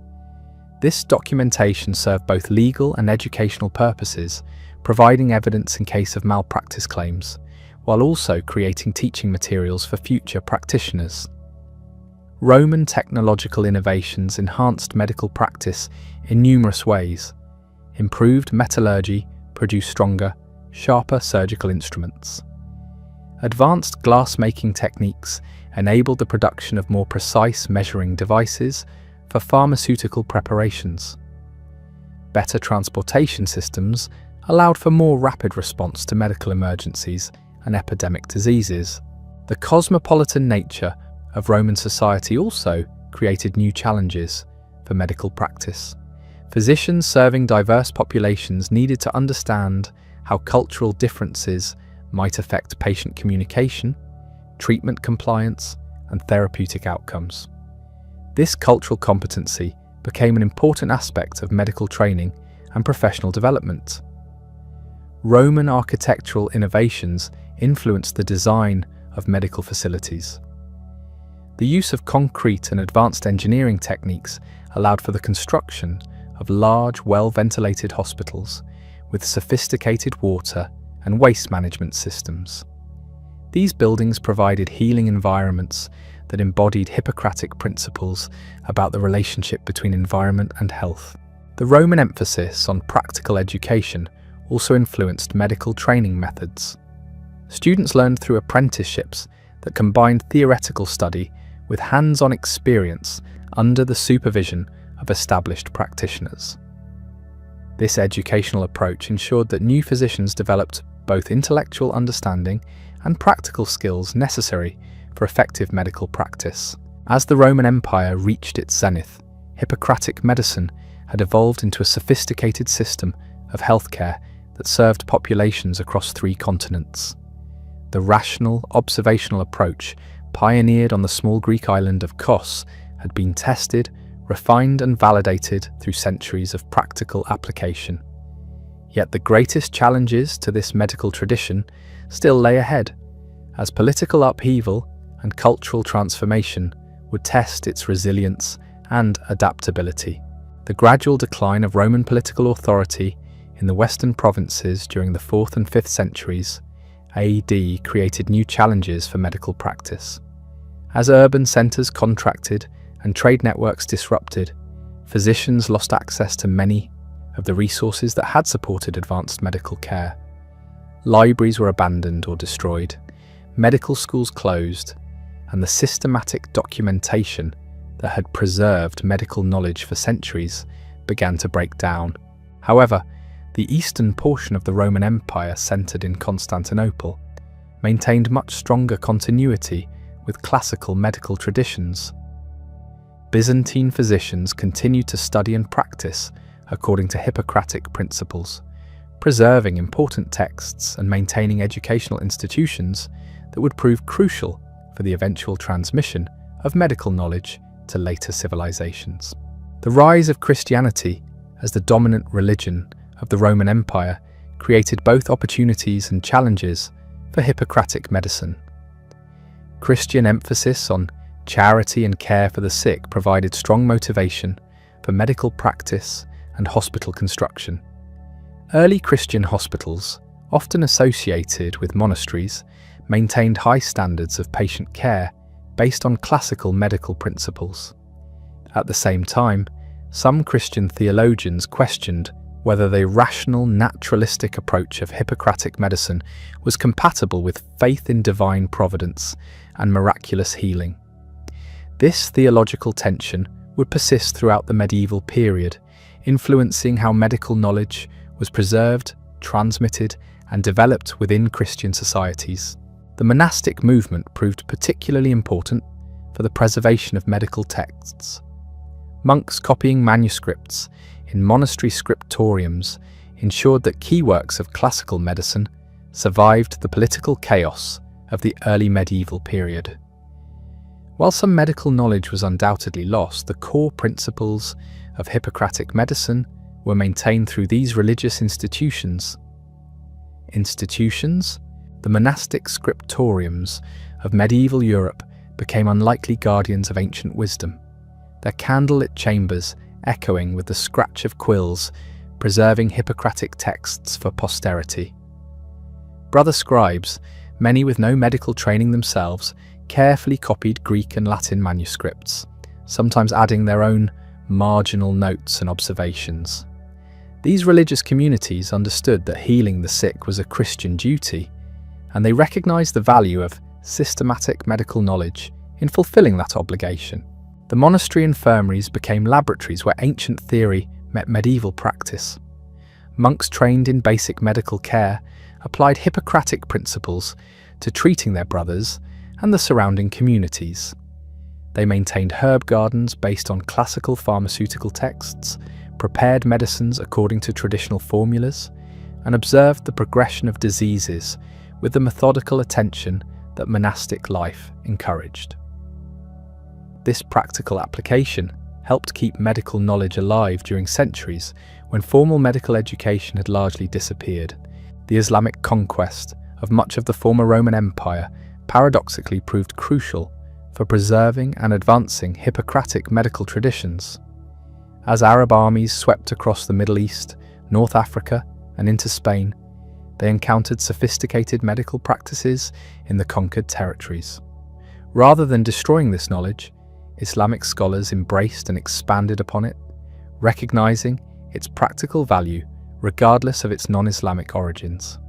Speaker 1: This documentation served both legal and educational purposes, providing evidence in case of malpractice claims, while also creating teaching materials for future practitioners. Roman technological innovations enhanced medical practice in numerous ways. Improved metallurgy produced stronger, sharper surgical instruments. Advanced glass-making techniques enabled the production of more precise measuring devices for pharmaceutical preparations. Better transportation systems allowed for more rapid response to medical emergencies and epidemic diseases. The cosmopolitan nature of Roman society also created new challenges for medical practice. Physicians serving diverse populations needed to understand how cultural differences might affect patient communication, treatment compliance, and therapeutic outcomes. This cultural competency became an important aspect of medical training and professional development. Roman architectural innovations influenced the design of medical facilities. The use of concrete and advanced engineering techniques allowed for the construction of large, well-ventilated hospitals with sophisticated water and waste management systems. These buildings provided healing environments that embodied Hippocratic principles about the relationship between environment and health. The Roman emphasis on practical education also influenced medical training methods. Students learned through apprenticeships that combined theoretical study with hands-on experience under the supervision of established practitioners. This educational approach ensured that new physicians developed both intellectual understanding and practical skills necessary for effective medical practice. As the Roman Empire reached its zenith, Hippocratic medicine had evolved into a sophisticated system of healthcare that served populations across 3 continents. The rational, observational approach, pioneered on the small Greek island of Kos, had been tested, refined and validated through centuries of practical application. Yet the greatest challenges to this medical tradition still lay ahead, as political upheaval and cultural transformation would test its resilience and adaptability. The gradual decline of Roman political authority in the western provinces during the 4th and 5th centuries AD created new challenges for medical practice. As urban centres contracted and trade networks disrupted, physicians lost access to many of the resources that had supported advanced medical care. Libraries were abandoned or destroyed, medical schools closed, and the systematic documentation that had preserved medical knowledge for centuries began to break down. However, the eastern portion of the Roman Empire, centered in Constantinople, maintained much stronger continuity with classical medical traditions. Byzantine physicians continued to study and practice according to Hippocratic principles, preserving important texts and maintaining educational institutions that would prove crucial for the eventual transmission of medical knowledge to later civilizations. The rise of Christianity as the dominant religion of the Roman Empire created both opportunities and challenges for Hippocratic medicine. Christian emphasis on charity and care for the sick provided strong motivation for medical practice and hospital construction. Early Christian hospitals, often associated with monasteries, maintained high standards of patient care based on classical medical principles. At the same time, some Christian theologians questioned whether the rational, naturalistic approach of Hippocratic medicine was compatible with faith in divine providence and miraculous healing. This theological tension would persist throughout the medieval period, influencing how medical knowledge was preserved, transmitted, and developed within Christian societies. The monastic movement proved particularly important for the preservation of medical texts. Monks copying manuscripts in monastery scriptoriums ensured that key works of classical medicine survived the political chaos of the early medieval period. While some medical knowledge was undoubtedly lost, the core principles of Hippocratic medicine were maintained through these religious institutions. The monastic scriptoriums of medieval Europe became unlikely guardians of ancient wisdom, their candlelit chambers echoing with the scratch of quills, preserving Hippocratic texts for posterity. Brother scribes, many with no medical training themselves, carefully copied Greek and Latin manuscripts, sometimes adding their own marginal notes and observations. These religious communities understood that healing the sick was a Christian duty, and they recognized the value of systematic medical knowledge in fulfilling that obligation. The monastery infirmaries became laboratories where ancient theory met medieval practice. Monks trained in basic medical care applied Hippocratic principles to treating their brothers and the surrounding communities. They maintained herb gardens based on classical pharmaceutical texts, prepared medicines according to traditional formulas, and observed the progression of diseases with the methodical attention that monastic life encouraged. This practical application helped keep medical knowledge alive during centuries when formal medical education had largely disappeared. The Islamic conquest of much of the former Roman Empire paradoxically proved crucial for preserving and advancing Hippocratic medical traditions. As Arab armies swept across the Middle East, North Africa, and into Spain, they encountered sophisticated medical practices in the conquered territories. Rather than destroying this knowledge, Islamic scholars embraced and expanded upon it, recognizing its practical value regardless of its non-Islamic origins.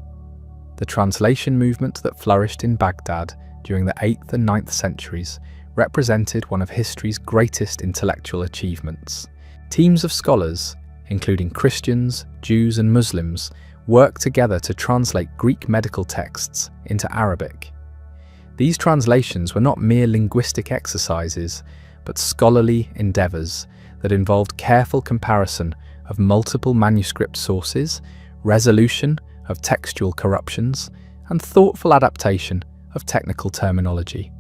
Speaker 1: The translation movement that flourished in Baghdad during the 8th and 9th centuries represented one of history's greatest intellectual achievements. Teams of scholars, including Christians, Jews, and Muslims, worked together to translate Greek medical texts into Arabic. These translations were not mere linguistic exercises, but scholarly endeavors that involved careful comparison of multiple manuscript sources, resolution of textual corruptions, and thoughtful adaptation of technical terminology.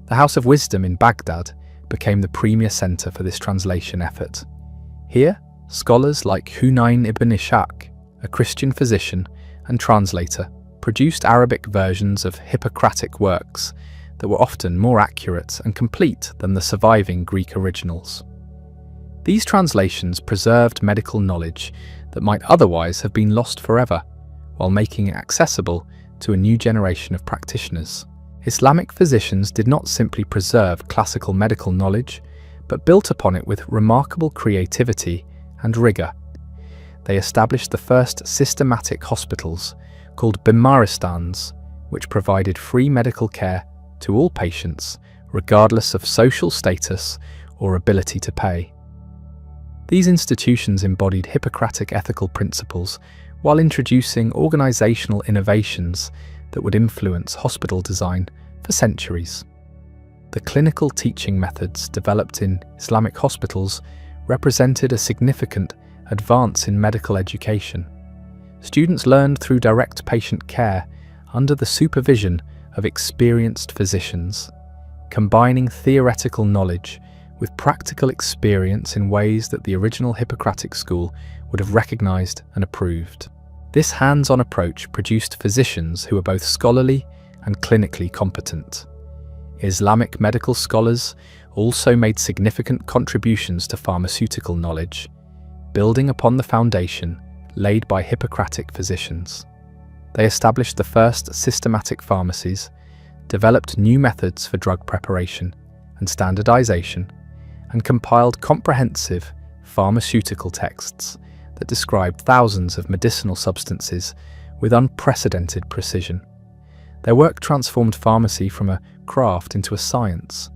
Speaker 1: The House of Wisdom in Baghdad became the premier center for this translation effort. Here, scholars like Hunayn ibn Ishaq, a Christian physician and translator, produced Arabic versions of Hippocratic works that were often more accurate and complete than the surviving Greek originals. These translations preserved medical knowledge that might otherwise have been lost forever, while making it accessible to a new generation of practitioners. Islamic physicians did not simply preserve classical medical knowledge, but built upon it with remarkable creativity and rigor. They established the first systematic hospitals, called bimaristans, which provided free medical care to all patients, regardless of social status or ability to pay. These institutions embodied Hippocratic ethical principles while introducing organizational innovations that would influence hospital design for centuries. The clinical teaching methods developed in Islamic hospitals represented a significant advance in medical education. Students learned through direct patient care under the supervision of experienced physicians, combining theoretical knowledge with practical experience in ways that the original Hippocratic school would have recognized and approved. This hands-on approach produced physicians who were both scholarly and clinically competent. Islamic medical scholars also made significant contributions to pharmaceutical knowledge, building upon the foundation laid by Hippocratic physicians. They established the first systematic pharmacies, developed new methods for drug preparation and standardization, and compiled comprehensive pharmaceutical texts that described thousands of medicinal substances with unprecedented precision. Their work transformed pharmacy from a craft into a science.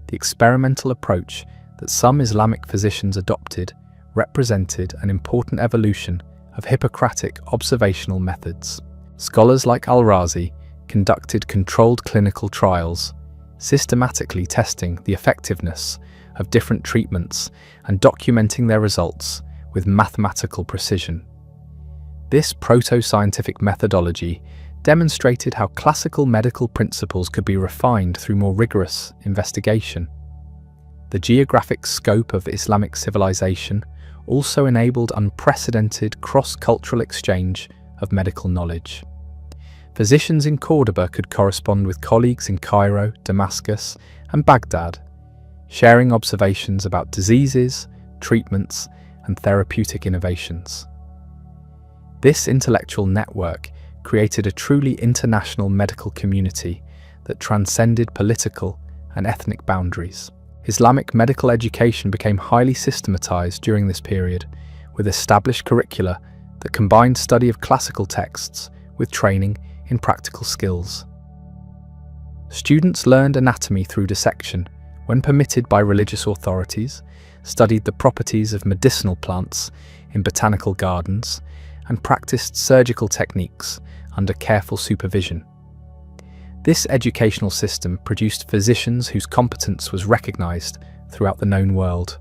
Speaker 1: The experimental approach that some Islamic physicians adopted represented an important evolution of Hippocratic observational methods. Scholars like Al-Razi conducted controlled clinical trials, systematically testing the effectiveness of different treatments and documenting their results with mathematical precision. This proto-scientific methodology demonstrated how classical medical principles could be refined through more rigorous investigation. The geographic scope of Islamic civilization also enabled unprecedented cross-cultural exchange of medical knowledge. Physicians in Cordoba could correspond with colleagues in Cairo, Damascus, and Baghdad, sharing observations about diseases, treatments, and therapeutic innovations. This intellectual network created a truly international medical community that transcended political and ethnic boundaries. Islamic medical education became highly systematized during this period, with established curricula that combined study of classical texts with training in practical skills. Students learned anatomy through dissection, when permitted by religious authorities, studied the properties of medicinal plants in botanical gardens, and practiced surgical techniques under careful supervision. This educational system produced physicians whose competence was recognized throughout the known world.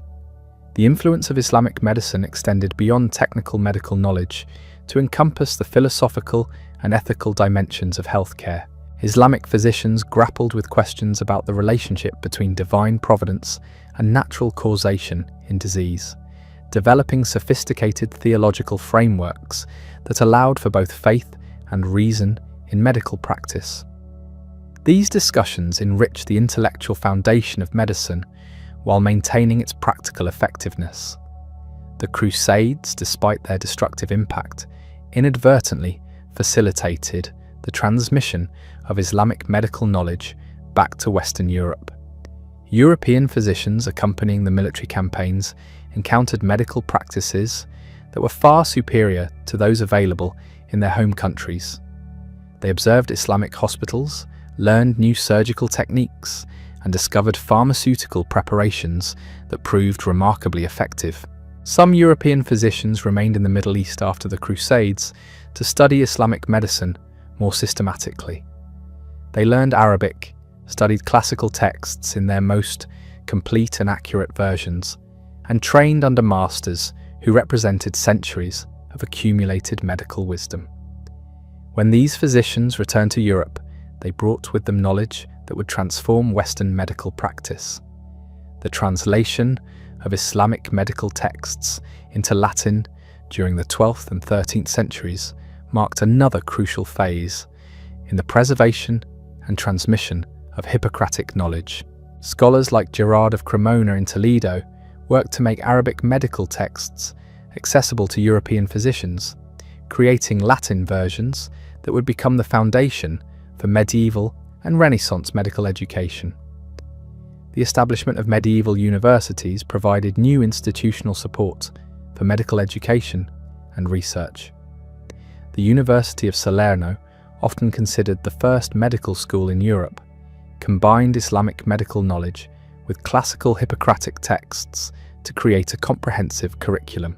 Speaker 1: The influence of Islamic medicine extended beyond technical medical knowledge to encompass the philosophical and ethical dimensions of healthcare. Islamic physicians grappled with questions about the relationship between divine providence and natural causation in disease, developing sophisticated theological frameworks that allowed for both faith and reason in medical practice. These discussions enrich the intellectual foundation of medicine while maintaining its practical effectiveness. The Crusades, despite their destructive impact, inadvertently facilitated the transmission of Islamic medical knowledge back to Western Europe. European physicians accompanying the military campaigns encountered medical practices that were far superior to those available in their home countries. They observed Islamic hospitals, learned new surgical techniques, and discovered pharmaceutical preparations that proved remarkably effective. Some European physicians remained in the Middle East after the Crusades to study Islamic medicine more systematically. They learned Arabic, studied classical texts in their most complete and accurate versions, and trained under masters who represented centuries of accumulated medical wisdom. When these physicians returned to Europe, they brought with them knowledge that would transform Western medical practice. The translation of Islamic medical texts into Latin during the 12th and 13th centuries marked another crucial phase in the preservation and transmission of Hippocratic knowledge. Scholars like Gerard of Cremona in Toledo worked to make Arabic medical texts accessible to European physicians, creating Latin versions that would become the foundation for medieval and Renaissance medical education. The establishment of medieval universities provided new institutional support for medical education and research. The University of Salerno, often considered the first medical school in Europe, combined Islamic medical knowledge with classical Hippocratic texts to create a comprehensive curriculum.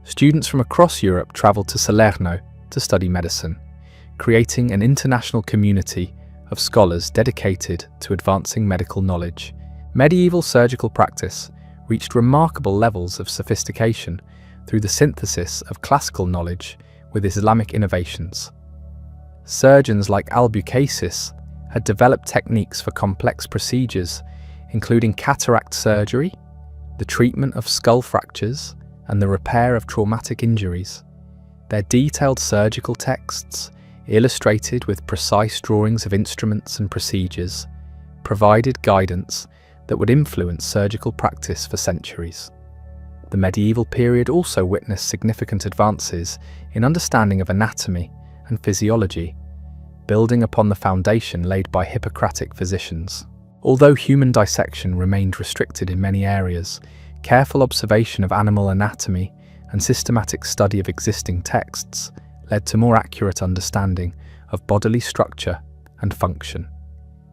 Speaker 1: Students from across Europe travelled to Salerno to study medicine, creating an international community of scholars dedicated to advancing medical knowledge. Medieval surgical practice reached remarkable levels of sophistication through the synthesis of classical knowledge with Islamic innovations. Surgeons like Albucasis had developed techniques for complex procedures, including cataract surgery, the treatment of skull fractures, and the repair of traumatic injuries. Their detailed surgical texts, illustrated with precise drawings of instruments and procedures, provided guidance that would influence surgical practice for centuries. The medieval period also witnessed significant advances in understanding of anatomy and physiology, building upon the foundation laid by Hippocratic physicians. Although human dissection remained restricted in many areas, careful observation of animal anatomy and systematic study of existing texts led to more accurate understanding of bodily structure and function.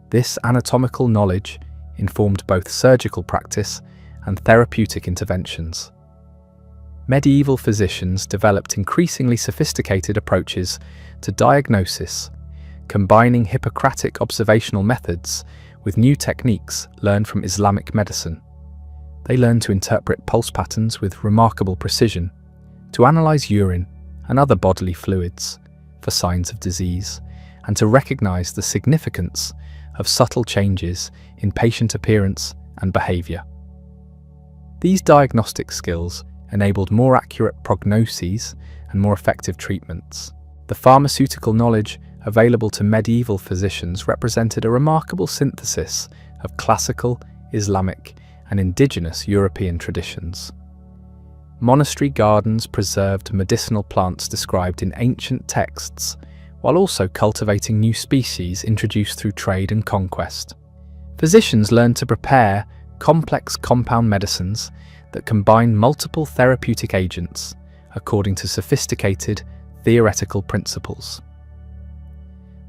Speaker 1: This anatomical knowledge informed both surgical practice and therapeutic interventions. Medieval physicians developed increasingly sophisticated approaches to diagnosis, combining Hippocratic observational methods with new techniques learned from Islamic medicine. They learned to interpret pulse patterns with remarkable precision, to analyze urine and other bodily fluids for signs of disease, and to recognize the significance of subtle changes in patient appearance and behavior. These diagnostic skills enabled more accurate prognoses and more effective treatments. The pharmaceutical knowledge available to medieval physicians represented a remarkable synthesis of classical, Islamic, and indigenous European traditions. Monastery gardens preserved medicinal plants described in ancient texts, while also cultivating new species introduced through trade and conquest. Physicians learned to prepare complex compound medicines that combine multiple therapeutic agents according to sophisticated theoretical principles.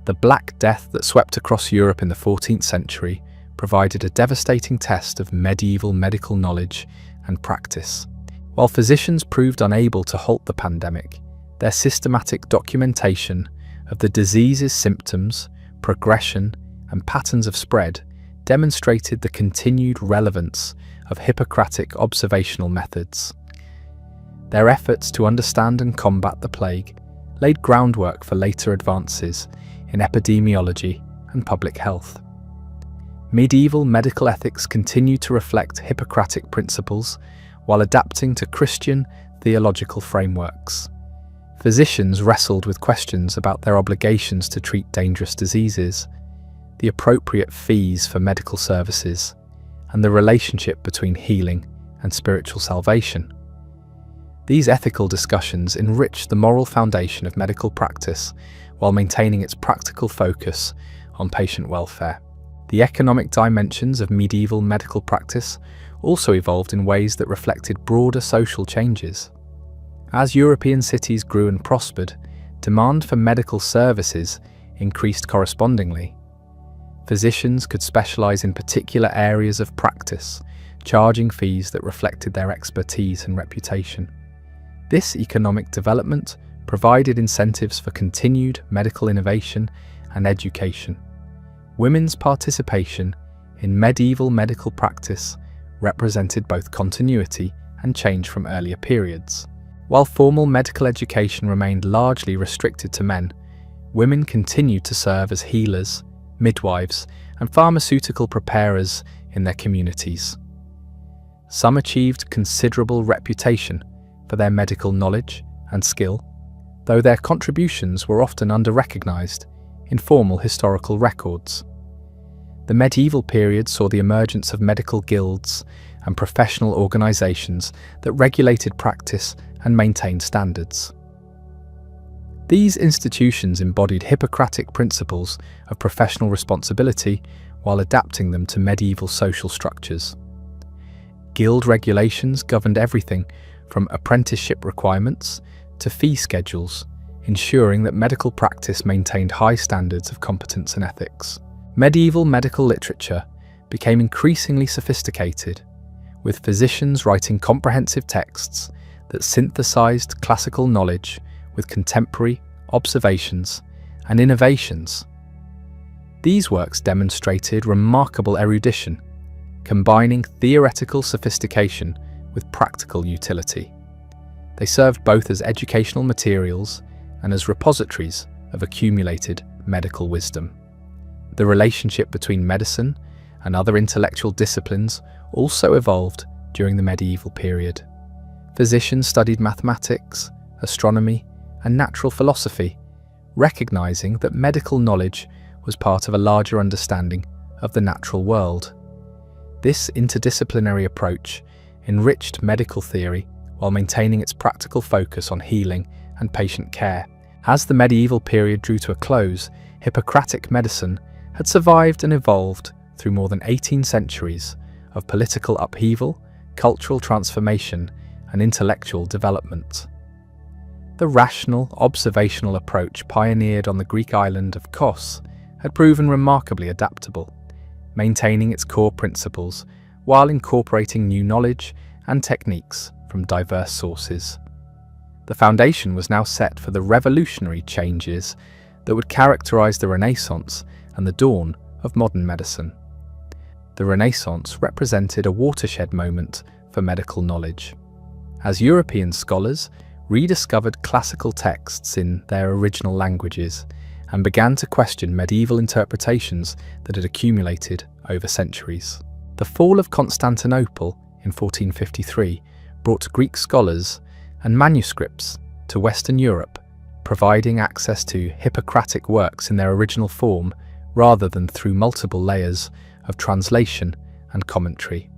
Speaker 1: The Black Death that swept across Europe in the 14th century provided a devastating test of medieval medical knowledge and practice. While physicians proved unable to halt the pandemic, their systematic documentation of the disease's symptoms, progression, and patterns of spread demonstrated the continued relevance of Hippocratic observational methods. Their efforts to understand and combat the plague laid groundwork for later advances in epidemiology and public health. Medieval medical ethics continued to reflect Hippocratic principles while adapting to Christian theological frameworks. Physicians wrestled with questions about their obligations to treat dangerous diseases, the appropriate fees for medical services, and the relationship between healing and spiritual salvation. These ethical discussions enriched the moral foundation of medical practice while maintaining its practical focus on patient welfare. The economic dimensions of medieval medical practice also evolved in ways that reflected broader social changes. As European cities grew and prospered, demand for medical services increased correspondingly. Physicians could specialize in particular areas of practice, charging fees that reflected their expertise and reputation. This economic development provided incentives for continued medical innovation and education. Women's participation in medieval medical practice represented both continuity and change from earlier periods. While formal medical education remained largely restricted to men, women continued to serve as healers, midwives, and pharmaceutical preparers in their communities. Some achieved considerable reputation for their medical knowledge and skill, though their contributions were often under-recognized in formal historical records. The medieval period saw the emergence of medical guilds and professional organizations that regulated practice and maintained standards. These institutions embodied Hippocratic principles of professional responsibility while adapting them to medieval social structures. Guild regulations governed everything from apprenticeship requirements to fee schedules, ensuring that medical practice maintained high standards of competence and ethics. Medieval medical literature became increasingly sophisticated, with physicians writing comprehensive texts that synthesized classical knowledge with contemporary observations and innovations. These works demonstrated remarkable erudition, combining theoretical sophistication with practical utility. They served both as educational materials and as repositories of accumulated medical wisdom. The relationship between medicine and other intellectual disciplines also evolved during the medieval period. Physicians studied mathematics, astronomy, and natural philosophy, recognizing that medical knowledge was part of a larger understanding of the natural world. This interdisciplinary approach enriched medical theory while maintaining its practical focus on healing and patient care. As the medieval period drew to a close, Hippocratic medicine had survived and evolved through more than 18 centuries of political upheaval, cultural transformation, and intellectual development. The rational, observational approach pioneered on the Greek island of Kos had proven remarkably adaptable, maintaining its core principles while incorporating new knowledge and techniques from diverse sources. The foundation was now set for the revolutionary changes that would characterize the Renaissance and the dawn of modern medicine. The Renaissance represented a watershed moment for medical knowledge. As European scholars rediscovered classical texts in their original languages and began to question medieval interpretations that had accumulated over centuries. The fall of Constantinople in 1453 brought Greek scholars and manuscripts to Western Europe, providing access to Hippocratic works in their original form rather than through multiple layers of translation and commentary.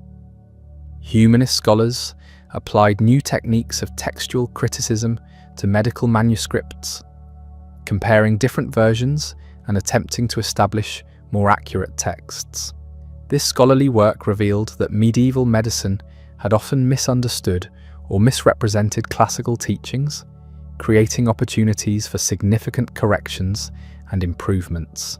Speaker 1: Humanist scholars applied new techniques of textual criticism to medical manuscripts, comparing different versions and attempting to establish more accurate texts. This scholarly work revealed that medieval medicine had often misunderstood or misrepresented classical teachings, creating opportunities for significant corrections and improvements.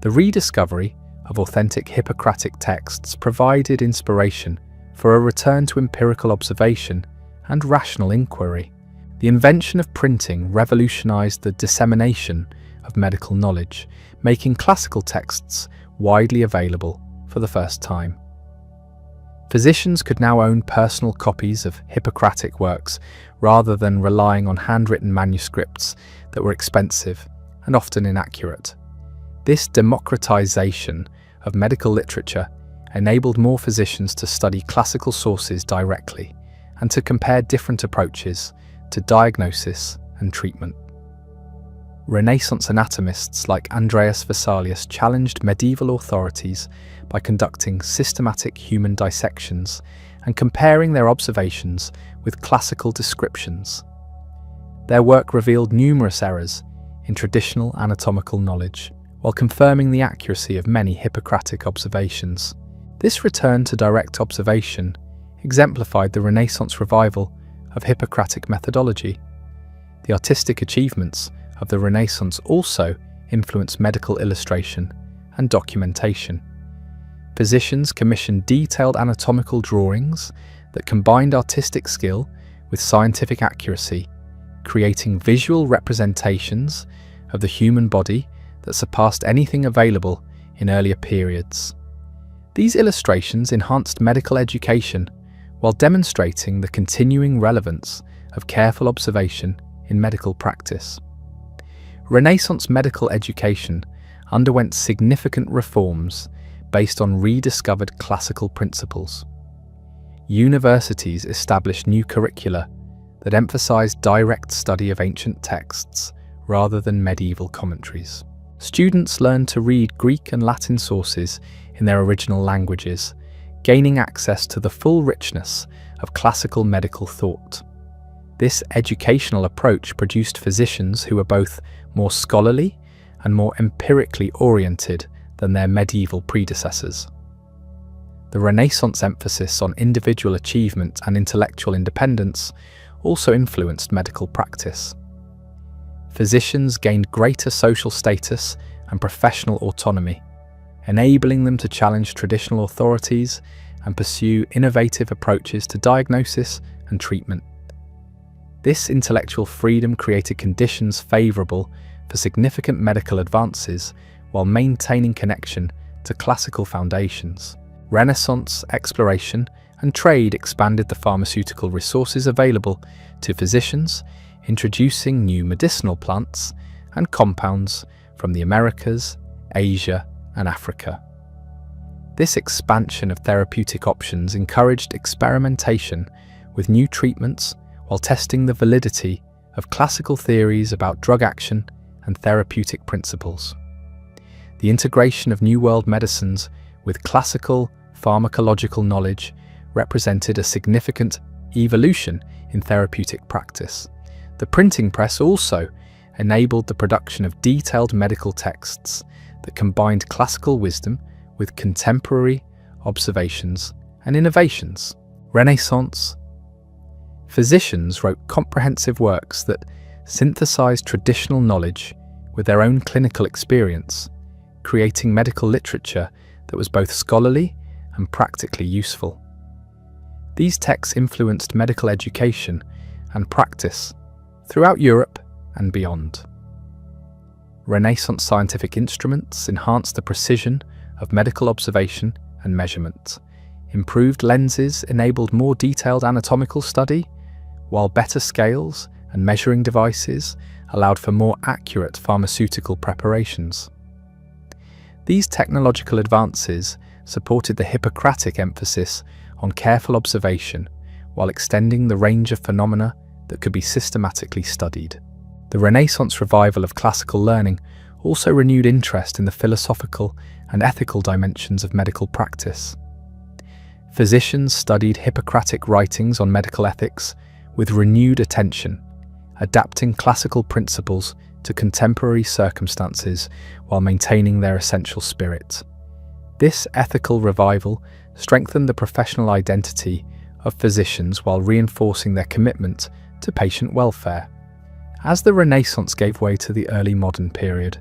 Speaker 1: The rediscovery of authentic Hippocratic texts provided inspiration for a return to empirical observation and rational inquiry. The invention of printing revolutionized the dissemination of medical knowledge, making classical texts widely available for the first time. Physicians could now own personal copies of Hippocratic works rather than relying on handwritten manuscripts that were expensive and often inaccurate. This democratization of medical literature enabled more physicians to study classical sources directly and to compare different approaches to diagnosis and treatment. Renaissance anatomists like Andreas Vesalius challenged medieval authorities by conducting systematic human dissections and comparing their observations with classical descriptions. Their work revealed numerous errors in traditional anatomical knowledge, while confirming the accuracy of many Hippocratic observations. This return to direct observation exemplified the Renaissance revival of Hippocratic methodology. The artistic achievements of the Renaissance also influenced medical illustration and documentation. Physicians commissioned detailed anatomical drawings that combined artistic skill with scientific accuracy, creating visual representations of the human body that surpassed anything available in earlier periods. These illustrations enhanced medical education while demonstrating the continuing relevance of careful observation in medical practice. Renaissance medical education underwent significant reforms based on rediscovered classical principles. Universities established new curricula that emphasized direct study of ancient texts rather than medieval commentaries. Students learned to read Greek and Latin sources in their original languages, gaining access to the full richness of classical medical thought. This educational approach produced physicians who were both more scholarly and more empirically oriented than their medieval predecessors. The Renaissance emphasis on individual achievement and intellectual independence also influenced medical practice. Physicians gained greater social status and professional autonomy, enabling them to challenge traditional authorities and pursue innovative approaches to diagnosis and treatment. This intellectual freedom created conditions favorable for significant medical advances while maintaining connection to classical foundations. Renaissance exploration and trade expanded the pharmaceutical resources available to physicians, introducing new medicinal plants and compounds from the Americas, Asia, and Africa. This expansion of therapeutic options encouraged experimentation with new treatments while testing the validity of classical theories about drug action and therapeutic principles. The integration of New World medicines with classical pharmacological knowledge represented a significant evolution in therapeutic practice. The printing press also enabled the production of detailed medical texts that combined classical wisdom with contemporary observations and innovations. Renaissance physicians wrote comprehensive works that synthesized traditional knowledge with their own clinical experience, creating medical literature that was both scholarly and practically useful. These texts influenced medical education and practice throughout Europe and beyond. Renaissance scientific instruments enhanced the precision of medical observation and measurement. Improved lenses enabled more detailed anatomical study, while better scales and measuring devices allowed for more accurate pharmaceutical preparations. These technological advances supported the Hippocratic emphasis on careful observation while extending the range of phenomena that could be systematically studied. The Renaissance revival of classical learning also renewed interest in the philosophical and ethical dimensions of medical practice. Physicians studied Hippocratic writings on medical ethics with renewed attention, adapting classical principles to contemporary circumstances while maintaining their essential spirit. This ethical revival strengthened the professional identity of physicians while reinforcing their commitment to patient welfare. As the Renaissance gave way to the early modern period,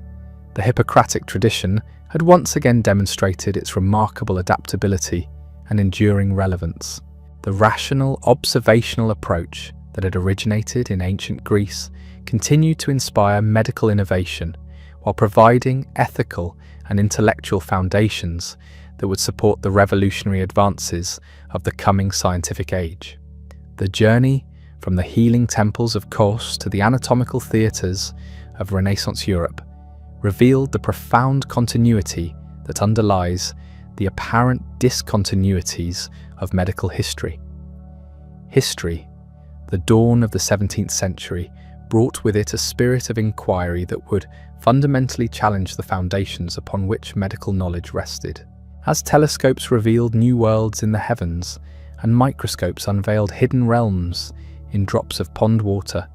Speaker 1: The Hippocratic tradition had once again demonstrated its remarkable adaptability and enduring relevance. The rational, observational approach that had originated in ancient Greece continued to inspire medical innovation while providing ethical and intellectual foundations that would support the revolutionary advances of the coming scientific age. The journey from the healing temples of Kos to the anatomical theatres of Renaissance Europe revealed the profound continuity that underlies the apparent discontinuities of medical history. History, the dawn of the 17th century, brought with it a spirit of inquiry that would fundamentally challenge the foundations upon which medical knowledge rested. As telescopes revealed new worlds in the heavens and microscopes unveiled hidden realms in drops of pond water,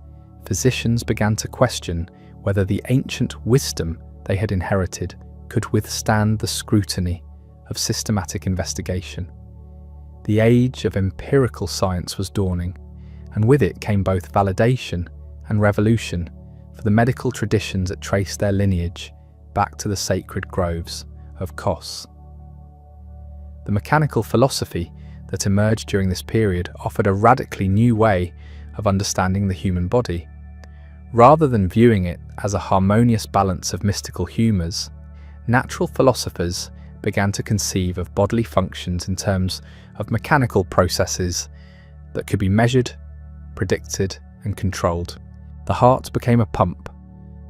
Speaker 1: physicians began to question whether the ancient wisdom they had inherited could withstand the scrutiny of systematic investigation. The age of empirical science was dawning, and with it came both validation and revolution for the medical traditions that traced their lineage back to the sacred groves of Kos. The mechanical philosophy that emerged during this period offered a radically new way of understanding the human body. Rather than viewing it as a harmonious balance of mystical humours, natural philosophers began to conceive of bodily functions in terms of mechanical processes that could be measured, predicted, and controlled. The heart became a pump,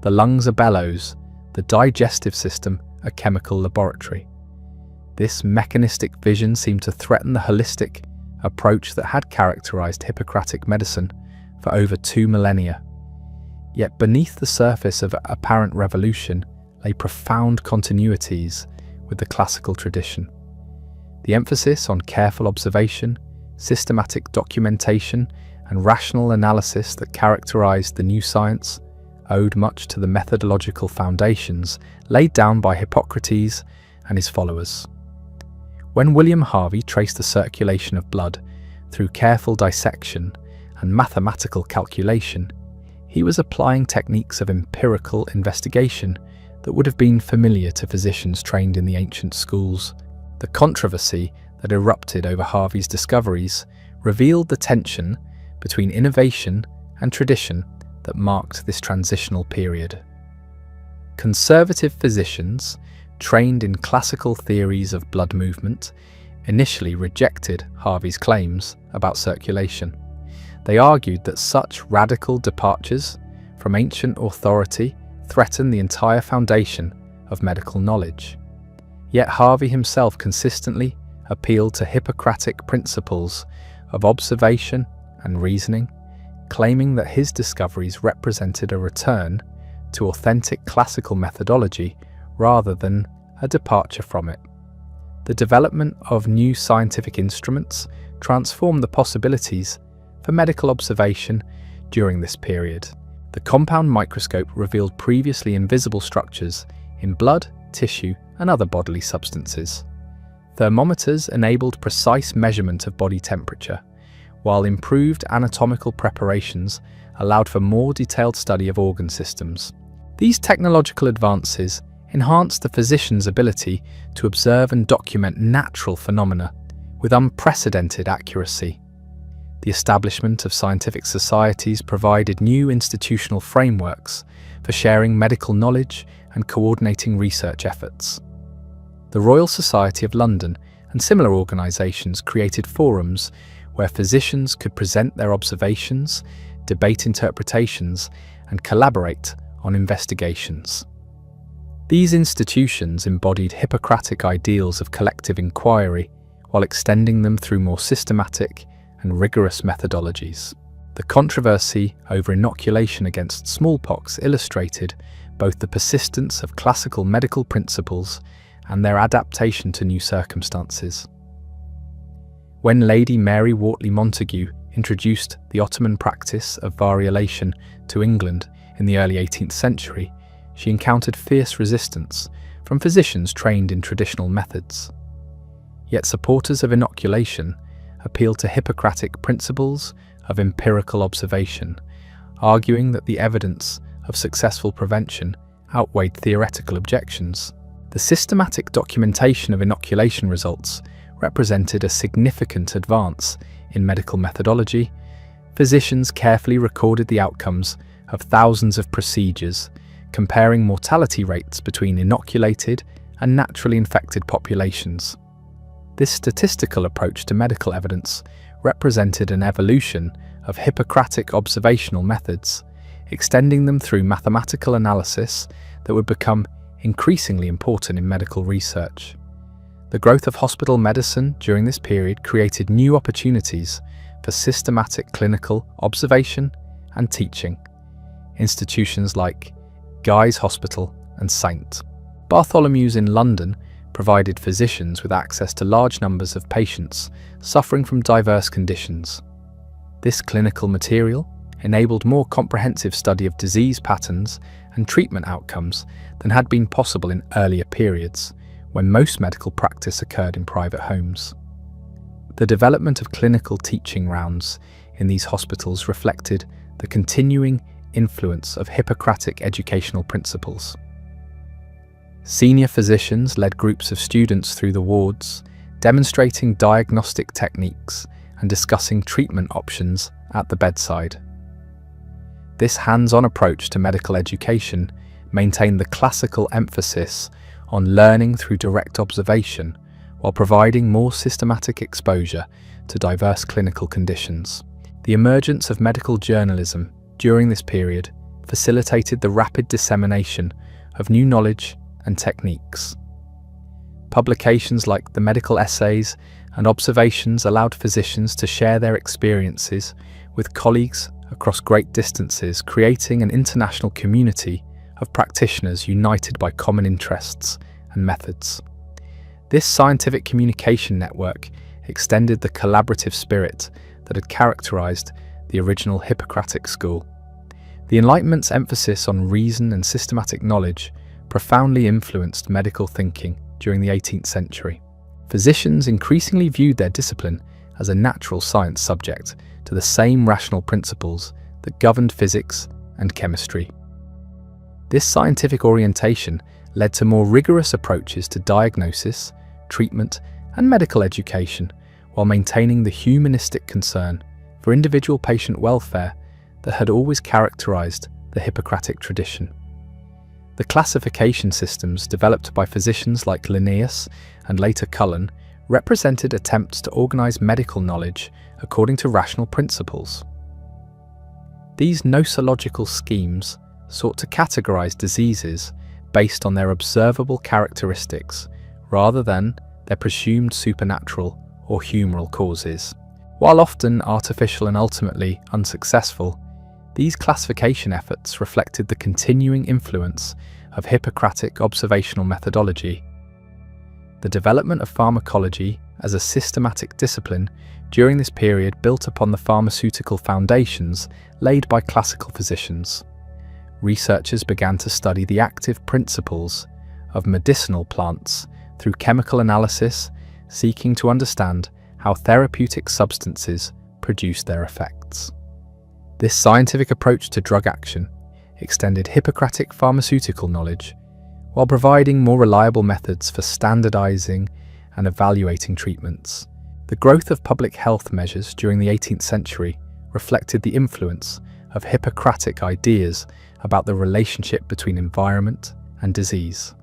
Speaker 1: the lungs a bellows, the digestive system a chemical laboratory. This mechanistic vision seemed to threaten the holistic approach that had characterized Hippocratic medicine for over 2 millennia. Yet beneath the surface of apparent revolution lay profound continuities with the classical tradition. The emphasis on careful observation, systematic documentation, and rational analysis that characterized the new science owed much to the methodological foundations laid down by Hippocrates and his followers. When William Harvey traced the circulation of blood through careful dissection and mathematical calculation, he was applying techniques of empirical investigation that would have been familiar to physicians trained in the ancient schools. The controversy that erupted over Harvey's discoveries revealed the tension between innovation and tradition that marked this transitional period. Conservative physicians, trained in classical theories of blood movement, initially rejected Harvey's claims about circulation. They argued that such radical departures from ancient authority threatened the entire foundation of medical knowledge. Yet Harvey himself consistently appealed to Hippocratic principles of observation and reasoning, claiming that his discoveries represented a return to authentic classical methodology rather than a departure from it. The development of new scientific instruments transformed the possibilities for medical observation during this period. The compound microscope revealed previously invisible structures in blood, tissue, and other bodily substances. Thermometers enabled precise measurement of body temperature, while improved anatomical preparations allowed for more detailed study of organ systems. These technological advances enhanced the physician's ability to observe and document natural phenomena with unprecedented accuracy. The establishment of scientific societies provided new institutional frameworks for sharing medical knowledge and coordinating research efforts. The Royal Society of London and similar organisations created forums where physicians could present their observations, debate interpretations, and collaborate on investigations. These institutions embodied Hippocratic ideals of collective inquiry while extending them through more systematic and rigorous methodologies. The controversy over inoculation against smallpox illustrated both the persistence of classical medical principles and their adaptation to new circumstances. When Lady Mary Wortley Montagu introduced the Ottoman practice of variolation to England in the early 18th century, she encountered fierce resistance from physicians trained in traditional methods. Yet supporters of inoculation appealed to Hippocratic principles of empirical observation, arguing that the evidence of successful prevention outweighed theoretical objections. The systematic documentation of inoculation results represented a significant advance in medical methodology. Physicians carefully recorded the outcomes of thousands of procedures, comparing mortality rates between inoculated and naturally infected populations. This statistical approach to medical evidence represented an evolution of Hippocratic observational methods, extending them through mathematical analysis that would become increasingly important in medical research. The growth of hospital medicine during this period created new opportunities for systematic clinical observation and teaching. Institutions like Guy's Hospital and St. Bartholomew's in London provided physicians with access to large numbers of patients suffering from diverse conditions. This clinical material enabled more comprehensive study of disease patterns and treatment outcomes than had been possible in earlier periods, when most medical practice occurred in private homes. The development of clinical teaching rounds in these hospitals reflected the continuing influence of Hippocratic educational principles. Senior physicians led groups of students through the wards, demonstrating diagnostic techniques and discussing treatment options at the bedside. This hands-on approach to medical education maintained the classical emphasis on learning through direct observation while providing more systematic exposure to diverse clinical conditions. The emergence of medical journalism during this period facilitated the rapid dissemination of new knowledge and techniques. Publications like the medical essays and observations allowed physicians to share their experiences with colleagues across great distances, creating an international community of practitioners united by common interests and methods. This scientific communication network extended the collaborative spirit that had characterized the original Hippocratic school. The Enlightenment's emphasis on reason and systematic knowledge profoundly influenced medical thinking during the 18th century. Physicians increasingly viewed their discipline as a natural science subject to the same rational principles that governed physics and chemistry. This scientific orientation led to more rigorous approaches to diagnosis, treatment, and medical education, while maintaining the humanistic concern for individual patient welfare that had always characterized the Hippocratic tradition. The classification systems developed by physicians like Linnaeus and later Cullen represented attempts to organize medical knowledge according to rational principles. These nosological schemes sought to categorize diseases based on their observable characteristics rather than their presumed supernatural or humoral causes. While often artificial and ultimately unsuccessful, these classification efforts reflected the continuing influence of Hippocratic observational methodology. The development of pharmacology as a systematic discipline during this period built upon the pharmaceutical foundations laid by classical physicians. Researchers began to study the active principles of medicinal plants through chemical analysis, seeking to understand how therapeutic substances produce their effects. This scientific approach to drug action extended Hippocratic pharmaceutical knowledge while providing more reliable methods for standardizing and evaluating treatments. The growth of public health measures during the 18th century reflected the influence of Hippocratic ideas about the relationship between environment and disease.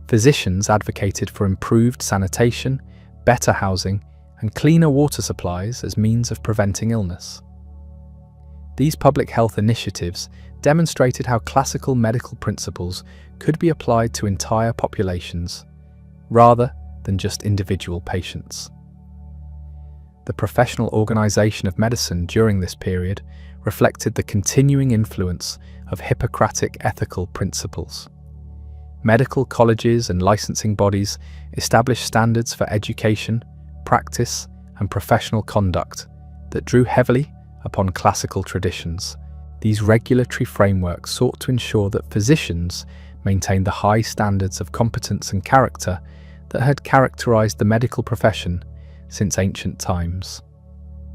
Speaker 1: Physicians advocated for improved sanitation, better housing, and cleaner water supplies as means of preventing illness. These public health initiatives demonstrated how classical medical principles could be applied to entire populations, rather than just individual patients. The professional organization of medicine during this period reflected the continuing influence of Hippocratic ethical principles. Medical colleges and licensing bodies established standards for education, practice, and professional conduct that drew heavily upon classical traditions. These regulatory frameworks sought to ensure that physicians maintained the high standards of competence and character that had characterized the medical profession since ancient times.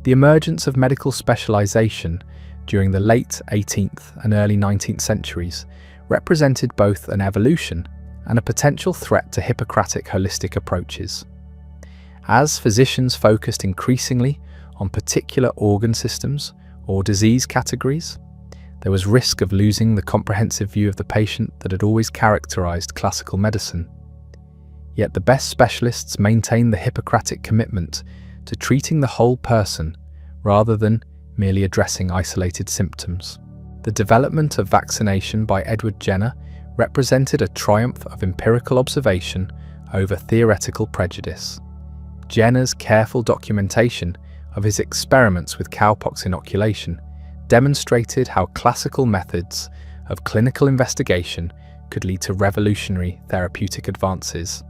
Speaker 1: The emergence of medical specialization during the late 18th and early 19th centuries represented both an evolution and a potential threat to Hippocratic holistic approaches. As physicians focused increasingly on particular organ systems or disease categories, there was risk of losing the comprehensive view of the patient that had always characterized classical medicine. Yet the best specialists maintained the Hippocratic commitment to treating the whole person rather than merely addressing isolated symptoms. The development of vaccination by Edward Jenner represented a triumph of empirical observation over theoretical prejudice. Jenner's careful documentation of his experiments with cowpox inoculation demonstrated how classical methods of clinical investigation could lead to revolutionary therapeutic advances.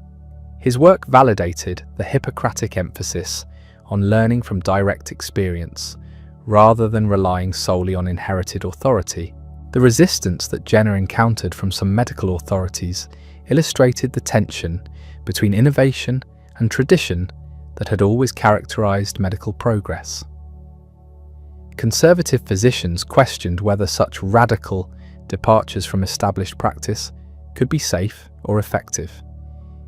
Speaker 1: His work validated the Hippocratic emphasis on learning from direct experience, rather than relying solely on inherited authority. The resistance that Jenner encountered from some medical authorities illustrated the tension between innovation and tradition that had always characterized medical progress. Conservative physicians questioned whether such radical departures from established practice could be safe or effective.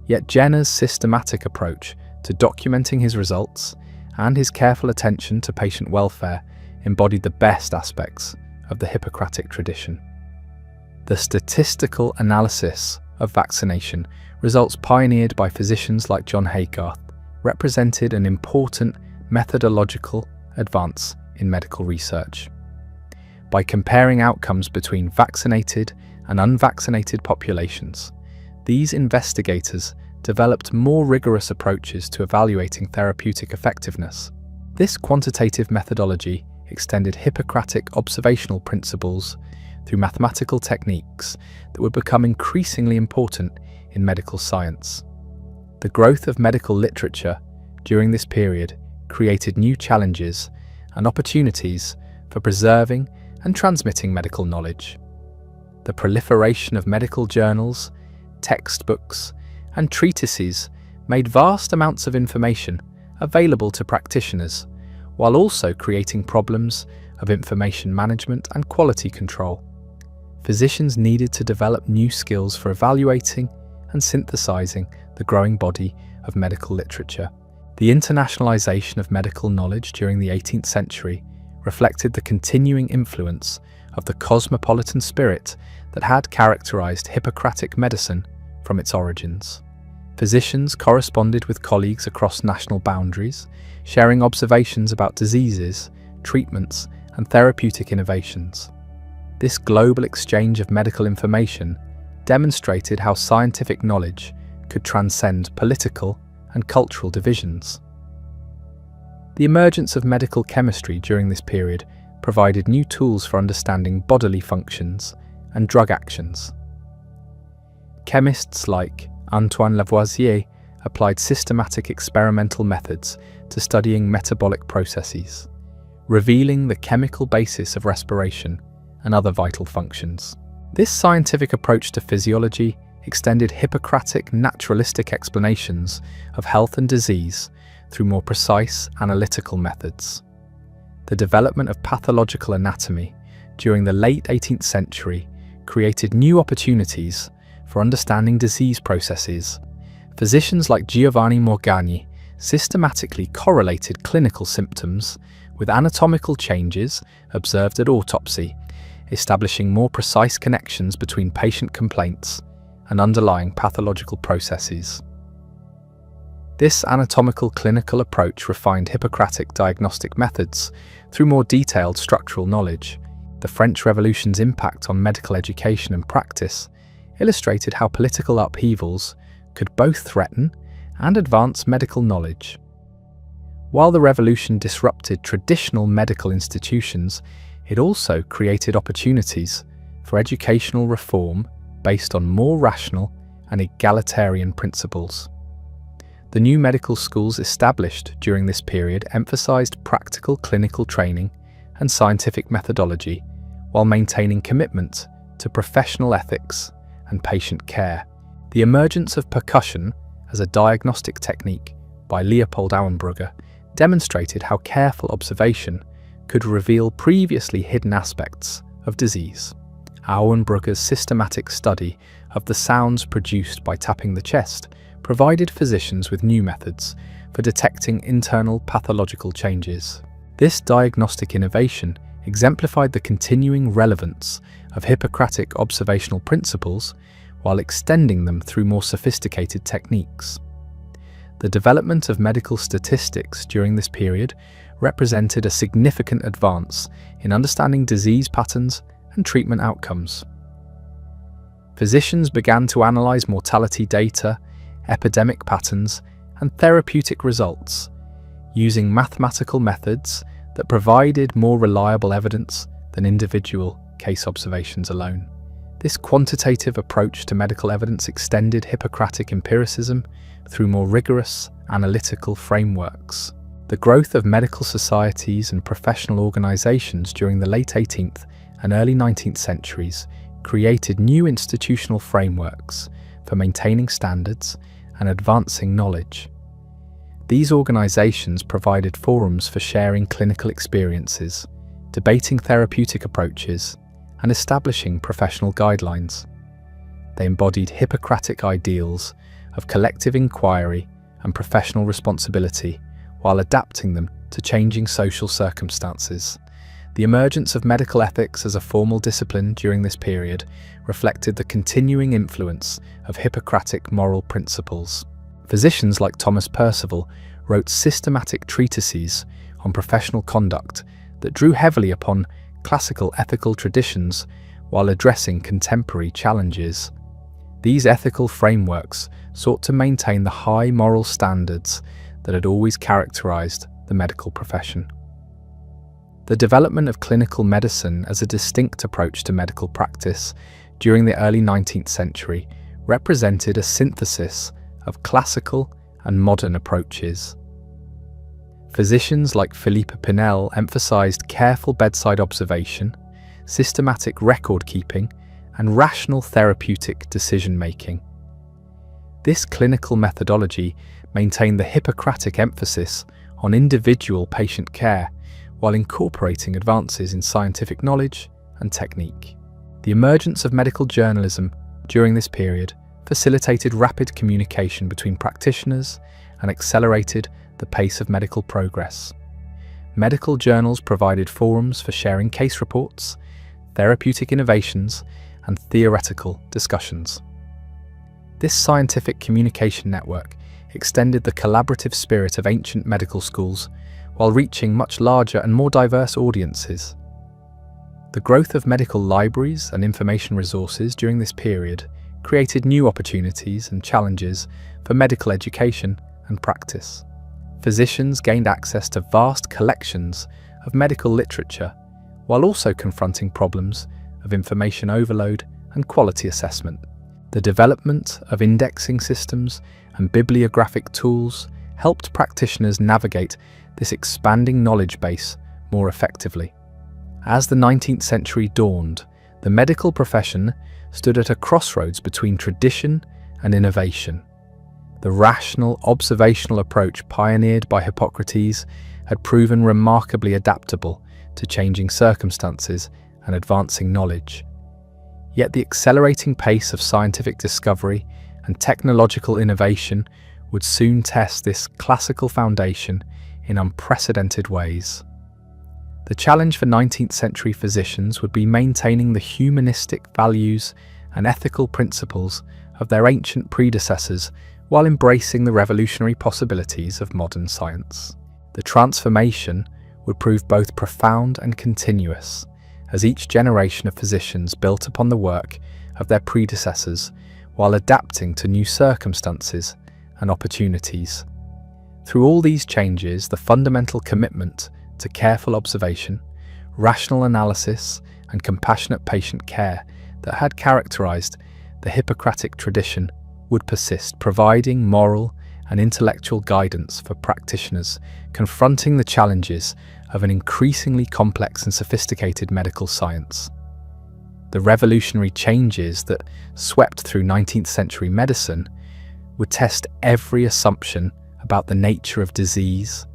Speaker 1: Yet Jenner's systematic approach to documenting his results and his careful attention to patient welfare embodied the best aspects of the Hippocratic tradition. The statistical analysis of vaccination, results pioneered by physicians like John Haygarth, represented an important methodological advance in medical research. By comparing outcomes between vaccinated and unvaccinated populations, these investigators developed more rigorous approaches to evaluating therapeutic effectiveness. This quantitative methodology extended Hippocratic observational principles through mathematical techniques that would become increasingly important in medical science. The growth of medical literature during this period created new challenges and opportunities for preserving and transmitting medical knowledge. The proliferation of medical journals, textbooks, and treatises made vast amounts of information available to practitioners, while also creating problems of information management and quality control. Physicians needed to develop new skills for evaluating and synthesizing the growing body of medical literature. The internationalization of medical knowledge during the 18th century reflected the continuing influence of the cosmopolitan spirit that had characterized Hippocratic medicine from its origins. Physicians corresponded with colleagues across national boundaries, sharing observations about diseases, treatments, and therapeutic innovations. This global exchange of medical information demonstrated how scientific knowledge could transcend political and cultural divisions. The emergence of medical chemistry during this period provided new tools for understanding bodily functions and drug actions. Chemists like Antoine Lavoisier applied systematic experimental methods to studying metabolic processes, revealing the chemical basis of respiration and other vital functions. This scientific approach to physiology extended Hippocratic naturalistic explanations of health and disease through more precise analytical methods. The development of pathological anatomy during the late 18th century created new opportunities for understanding disease processes. Physicians like Giovanni Morgagni systematically correlated clinical symptoms with anatomical changes observed at autopsy, establishing more precise connections between patient complaints and underlying pathological processes. This anatomical clinical approach refined Hippocratic diagnostic methods through more detailed structural knowledge. The French Revolution's impact on medical education and practice illustrated how political upheavals could both threaten and advance medical knowledge. While the revolution disrupted traditional medical institutions, it also created opportunities for educational reform based on more rational and egalitarian principles. The new medical schools established during this period emphasized practical clinical training and scientific methodology while maintaining commitment to professional ethics and patient care. The emergence of percussion as a diagnostic technique by Leopold Auenbrugger demonstrated how careful observation could reveal previously hidden aspects of disease. Auenbrugger's systematic study of the sounds produced by tapping the chest provided physicians with new methods for detecting internal pathological changes. This diagnostic innovation exemplified the continuing relevance of Hippocratic observational principles while extending them through more sophisticated techniques. The development of medical statistics during this period represented a significant advance in understanding disease patterns and treatment outcomes. Physicians began to analyze mortality data, epidemic patterns, and therapeutic results using mathematical methods that provided more reliable evidence than individual case observations alone. This quantitative approach to medical evidence extended Hippocratic empiricism through more rigorous analytical frameworks. The growth of medical societies and professional organizations during the late 18th and early 19th centuries created new institutional frameworks for maintaining standards and advancing knowledge. These organizations provided forums for sharing clinical experiences, debating therapeutic approaches, and establishing professional guidelines. They embodied Hippocratic ideals of collective inquiry and professional responsibility while adapting them to changing social circumstances. The emergence of medical ethics as a formal discipline during this period reflected the continuing influence of Hippocratic moral principles. Physicians like Thomas Percival wrote systematic treatises on professional conduct that drew heavily upon classical ethical traditions while addressing contemporary challenges. These ethical frameworks sought to maintain the high moral standards that had always characterized the medical profession. The development of clinical medicine as a distinct approach to medical practice during the early 19th century represented a synthesis of classical and modern approaches. Physicians like Philippe Pinel emphasized careful bedside observation, systematic record-keeping, and rational therapeutic decision-making. This clinical methodology maintained the Hippocratic emphasis on individual patient care while incorporating advances in scientific knowledge and technique. The emergence of medical journalism during this period facilitated rapid communication between practitioners and accelerated the pace of medical progress. Medical journals provided forums for sharing case reports, therapeutic innovations, and theoretical discussions. This scientific communication network extended the collaborative spirit of ancient medical schools while reaching much larger and more diverse audiences. The growth of medical libraries and information resources during this period created new opportunities and challenges for medical education and practice. Physicians gained access to vast collections of medical literature while also confronting problems of information overload and quality assessment. The development of indexing systems and bibliographic tools helped practitioners navigate this expanding knowledge base more effectively. As the 19th century dawned, the medical profession stood at a crossroads between tradition and innovation. The rational, observational approach pioneered by Hippocrates had proven remarkably adaptable to changing circumstances and advancing knowledge. Yet the accelerating pace of scientific discovery and technological innovation would soon test this classical foundation in unprecedented ways. The challenge for 19th century physicians would be maintaining the humanistic values and ethical principles of their ancient predecessors while embracing the revolutionary possibilities of modern science. The transformation would prove both profound and continuous, as each generation of physicians built upon the work of their predecessors while adapting to new circumstances and opportunities. Through all these changes, the fundamental commitment to careful observation, rational analysis, and compassionate patient care that had characterized the Hippocratic tradition would persist, providing moral and intellectual guidance for practitioners confronting the challenges of an increasingly complex and sophisticated medical science. The revolutionary changes that swept through 19th century medicine would test every assumption about the nature of disease,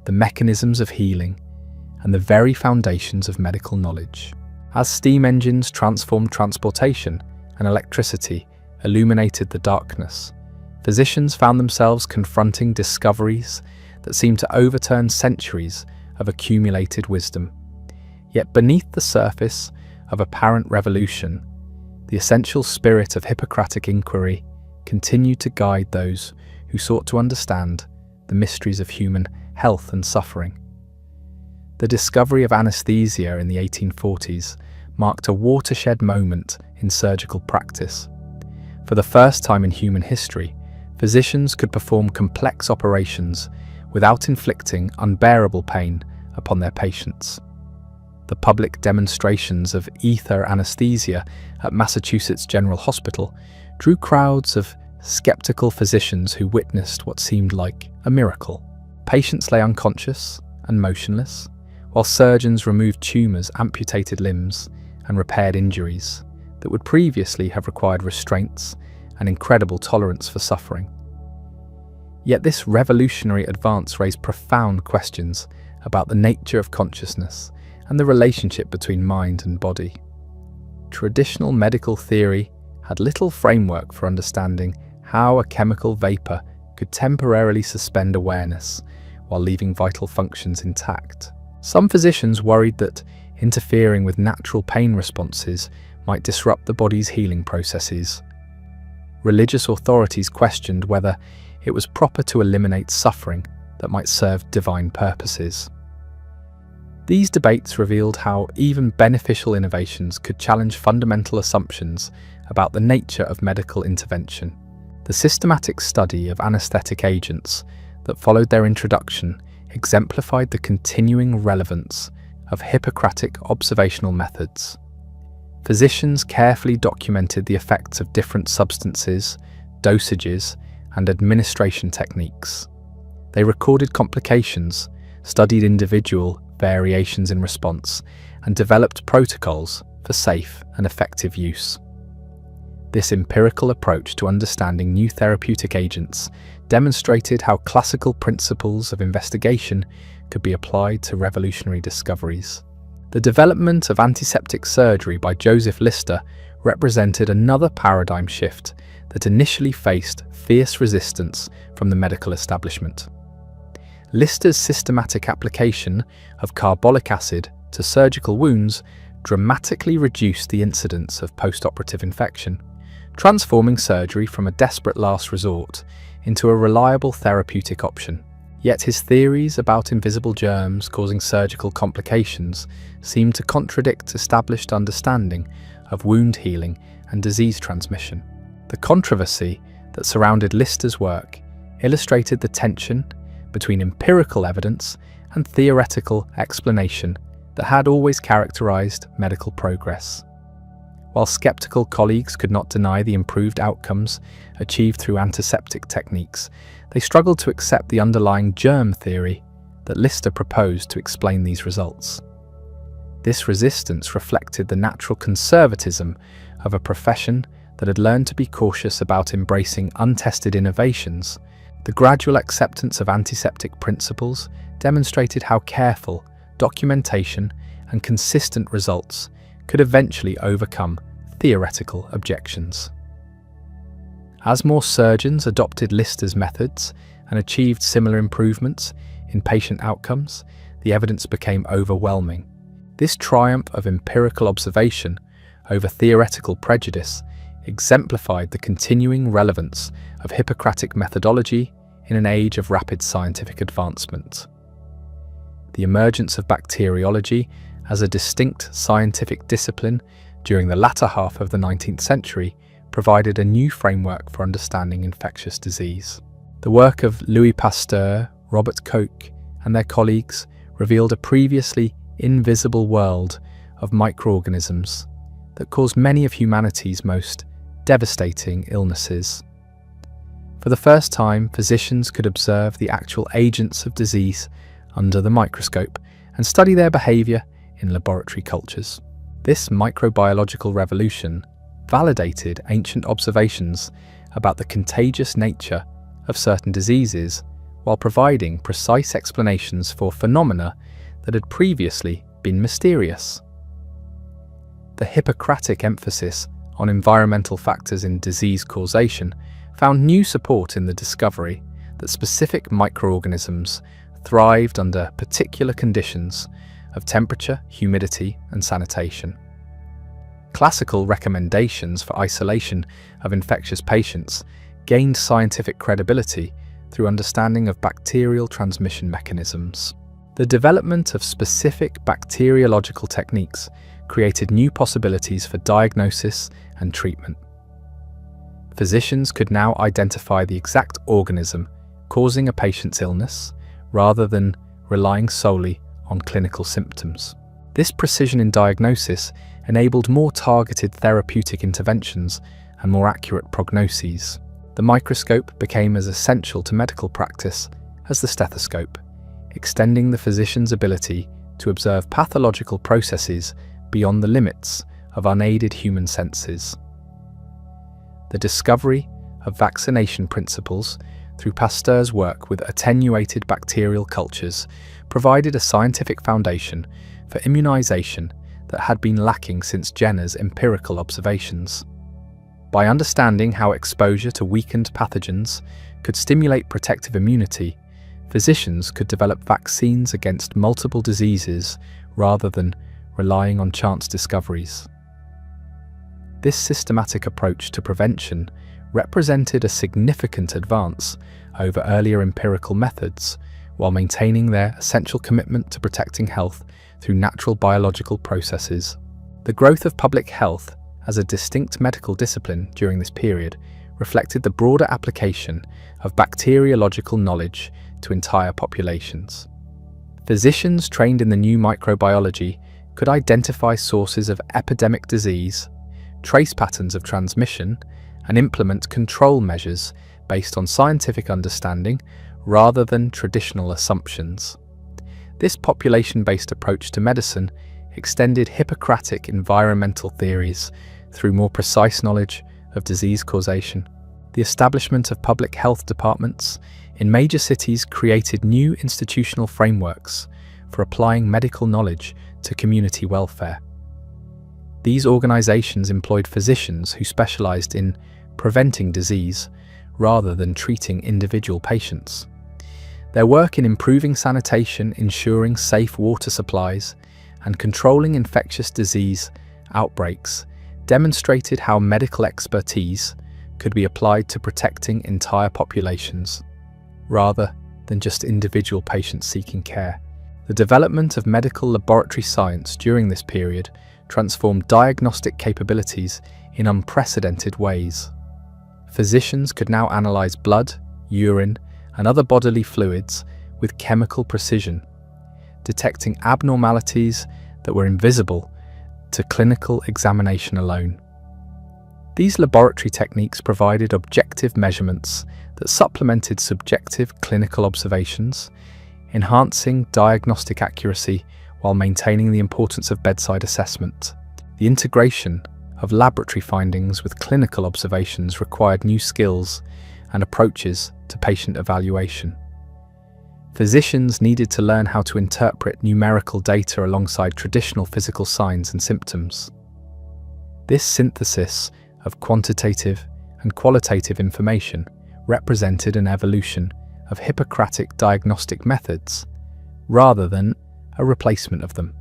Speaker 1: the mechanisms of healing, and the very foundations of medical knowledge. As steam engines transformed transportation and electricity illuminated the darkness, physicians found themselves confronting discoveries that seemed to overturn centuries of accumulated wisdom. Yet beneath the surface of apparent revolution, the essential spirit of Hippocratic inquiry continued to guide those who sought to understand the mysteries of human health and suffering. The discovery of anesthesia in the 1840s marked a watershed moment in surgical practice. For the first time in human history, physicians could perform complex operations without inflicting unbearable pain upon their patients. The public demonstrations of ether anesthesia at Massachusetts General Hospital drew crowds of skeptical physicians who witnessed what seemed like a miracle. Patients lay unconscious and motionless, while surgeons removed tumors, amputated limbs, and repaired injuries that would previously have required restraints and incredible tolerance for suffering. Yet this revolutionary advance raised profound questions about the nature of consciousness and the relationship between mind and body. Traditional medical theory had little framework for understanding how a chemical vapor could temporarily suspend awareness while leaving vital functions intact. Some physicians worried that interfering with natural pain responses might disrupt the body's healing processes. Religious authorities questioned whether it was proper to eliminate suffering that might serve divine purposes. These debates revealed how even beneficial innovations could challenge fundamental assumptions about the nature of medical intervention. The systematic study of anesthetic agents that followed their introduction exemplified the continuing relevance of Hippocratic observational methods. Physicians carefully documented the effects of different substances, dosages, and administration techniques. They recorded complications, studied individual variations in response, and developed protocols for safe and effective use. This empirical approach to understanding new therapeutic agents demonstrated how classical principles of investigation could be applied to revolutionary discoveries. The development of antiseptic surgery by Joseph Lister represented another paradigm shift that initially faced fierce resistance from the medical establishment. Lister's systematic application of carbolic acid to surgical wounds dramatically reduced the incidence of post-operative infection, transforming surgery from a desperate last resort into a reliable therapeutic option. Yet his theories about invisible germs causing surgical complications seemed to contradict established understanding of wound healing and disease transmission. The controversy that surrounded Lister's work illustrated the tension between empirical evidence and theoretical explanation that had always characterized medical progress. While skeptical colleagues could not deny the improved outcomes achieved through antiseptic techniques, they struggled to accept the underlying germ theory that Lister proposed to explain these results. This resistance reflected the natural conservatism of a profession that had learned to be cautious about embracing untested innovations. The gradual acceptance of antiseptic principles demonstrated how careful documentation and consistent results could eventually overcome theoretical objections. As more surgeons adopted Lister's methods and achieved similar improvements in patient outcomes, the evidence became overwhelming. This triumph of empirical observation over theoretical prejudice exemplified the continuing relevance of Hippocratic methodology in an age of rapid scientific advancement. The emergence of bacteriology as a distinct scientific discipline during the latter half of the 19th century provided a new framework for understanding infectious disease. The work of Louis Pasteur, Robert Koch, and their colleagues revealed a previously invisible world of microorganisms that caused many of humanity's most devastating illnesses. For the first time, physicians could observe the actual agents of disease under the microscope and study their behavior in laboratory cultures. This microbiological revolution validated ancient observations about the contagious nature of certain diseases while providing precise explanations for phenomena that had previously been mysterious. The Hippocratic emphasis on environmental factors in disease causation found new support in the discovery that specific microorganisms thrived under particular conditions of temperature, humidity, and sanitation. Classical recommendations for isolation of infectious patients gained scientific credibility through understanding of bacterial transmission mechanisms. The development of specific bacteriological techniques created new possibilities for diagnosis and treatment. Physicians could now identify the exact organism causing a patient's illness, rather than relying solely on clinical symptoms. This precision in diagnosis enabled more targeted therapeutic interventions and more accurate prognoses. The microscope became as essential to medical practice as the stethoscope, extending the physician's ability to observe pathological processes beyond the limits of unaided human senses. The discovery of vaccination principles through Pasteur's work with attenuated bacterial cultures provided a scientific foundation for immunization that had been lacking since Jenner's empirical observations. By understanding how exposure to weakened pathogens could stimulate protective immunity, physicians could develop vaccines against multiple diseases rather than relying on chance discoveries. This systematic approach to prevention represented a significant advance over earlier empirical methods, while maintaining their essential commitment to protecting health through natural biological processes. The growth of public health as a distinct medical discipline during this period reflected the broader application of bacteriological knowledge to entire populations. Physicians trained in the new microbiology could identify sources of epidemic disease, trace patterns of transmission, and implement control measures based on scientific understanding rather than traditional assumptions. This population-based approach to medicine extended Hippocratic environmental theories through more precise knowledge of disease causation. The establishment of public health departments in major cities created new institutional frameworks for applying medical knowledge to community welfare. These organizations employed physicians who specialized in preventing disease rather than treating individual patients. Their work in improving sanitation, ensuring safe water supplies, and controlling infectious disease outbreaks demonstrated how medical expertise could be applied to protecting entire populations, rather than just individual patients seeking care. The development of medical laboratory science during this period transformed diagnostic capabilities in unprecedented ways. Physicians could now analyze blood, urine, and other bodily fluids with chemical precision, detecting abnormalities that were invisible to clinical examination alone. These laboratory techniques provided objective measurements that supplemented subjective clinical observations, enhancing diagnostic accuracy while maintaining the importance of bedside assessment. The integration of laboratory findings with clinical observations required new skills and approaches to patient evaluation. Physicians needed to learn how to interpret numerical data alongside traditional physical signs and symptoms. This synthesis of quantitative and qualitative information represented an evolution of Hippocratic diagnostic methods, rather than a replacement of them.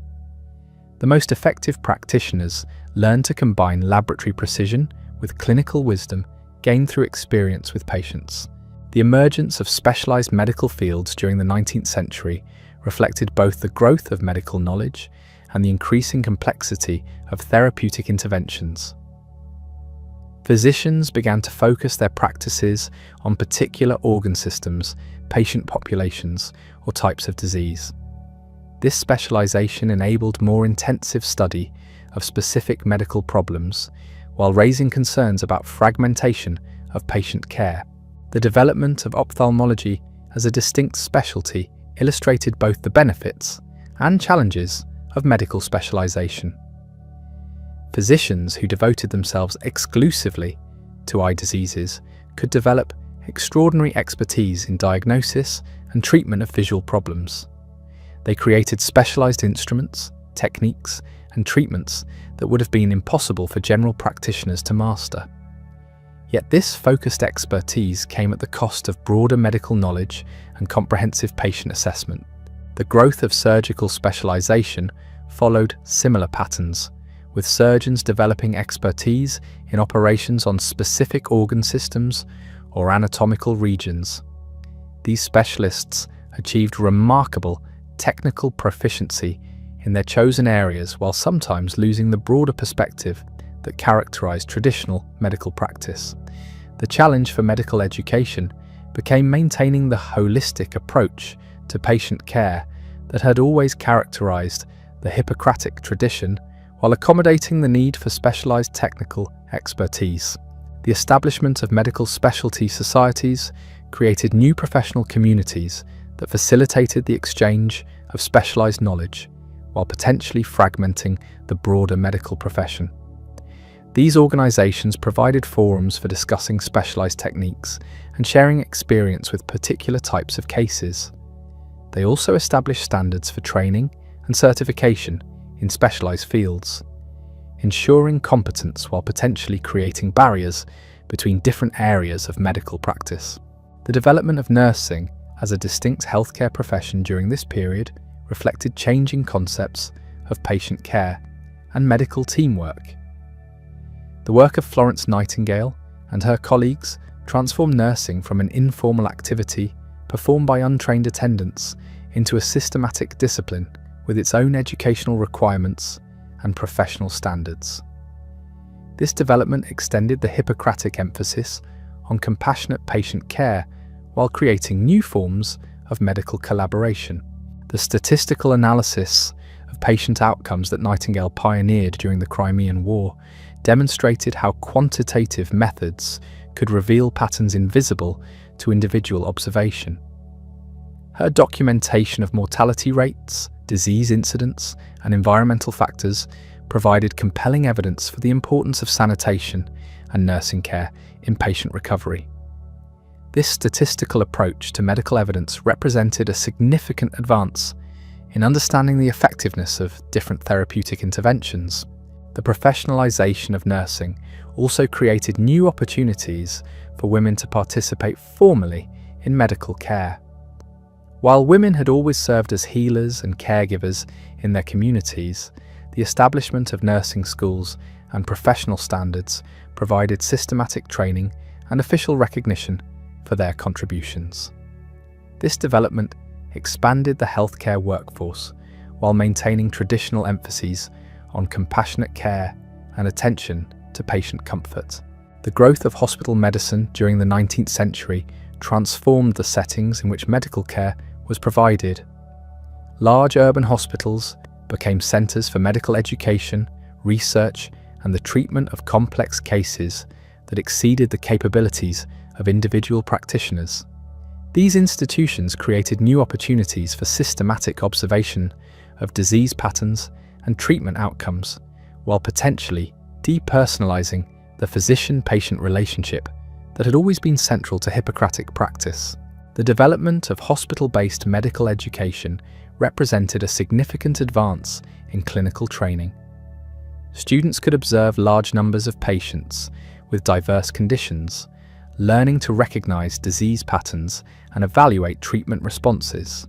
Speaker 1: The most effective practitioners learned to combine laboratory precision with clinical wisdom gained through experience with patients. The emergence of specialized medical fields during the 19th century reflected both the growth of medical knowledge and the increasing complexity of therapeutic interventions. Physicians began to focus their practices on particular organ systems, patient populations, or types of disease. This specialization enabled more intensive study of specific medical problems, while raising concerns about fragmentation of patient care. The development of ophthalmology as a distinct specialty illustrated both the benefits and challenges of medical specialization. Physicians who devoted themselves exclusively to eye diseases could develop extraordinary expertise in diagnosis and treatment of visual problems. They created specialized instruments, techniques, and treatments that would have been impossible for general practitioners to master. Yet this focused expertise came at the cost of broader medical knowledge and comprehensive patient assessment. The growth of surgical specialization followed similar patterns, with surgeons developing expertise in operations on specific organ systems or anatomical regions. These specialists achieved remarkable technical proficiency in their chosen areas while sometimes losing the broader perspective that characterized traditional medical practice. The challenge for medical education became maintaining the holistic approach to patient care that had always characterized the Hippocratic tradition while accommodating the need for specialized technical expertise. The establishment of medical specialty societies created new professional communities that facilitated the exchange of specialized knowledge while potentially fragmenting the broader medical profession. These organizations provided forums for discussing specialized techniques and sharing experience with particular types of cases. They also established standards for training and certification in specialized fields, ensuring competence while potentially creating barriers between different areas of medical practice. The development of nursing as a distinct healthcare profession during this period reflected changing concepts of patient care and medical teamwork. The work of Florence Nightingale and her colleagues transformed nursing from an informal activity performed by untrained attendants into a systematic discipline with its own educational requirements and professional standards. This development extended the Hippocratic emphasis on compassionate patient care while creating new forms of medical collaboration. The statistical analysis of patient outcomes that Nightingale pioneered during the Crimean War demonstrated how quantitative methods could reveal patterns invisible to individual observation. Her documentation of mortality rates, disease incidence, and environmental factors provided compelling evidence for the importance of sanitation and nursing care in patient recovery. This statistical approach to medical evidence represented a significant advance in understanding the effectiveness of different therapeutic interventions. The professionalization of nursing also created new opportunities for women to participate formally in medical care. While women had always served as healers and caregivers in their communities, the establishment of nursing schools and professional standards provided systematic training and official recognition for their contributions. This development expanded the healthcare workforce while maintaining traditional emphases on compassionate care and attention to patient comfort. The growth of hospital medicine during the 19th century transformed the settings in which medical care was provided. Large urban hospitals became centers for medical education, research, and the treatment of complex cases that exceeded the capabilities of individual practitioners. These institutions created new opportunities for systematic observation of disease patterns and treatment outcomes, while potentially depersonalizing the physician-patient relationship that had always been central to Hippocratic practice. The development of hospital-based medical education represented a significant advance in clinical training. Students could observe large numbers of patients with diverse conditions, learning to recognize disease patterns and evaluate treatment responses.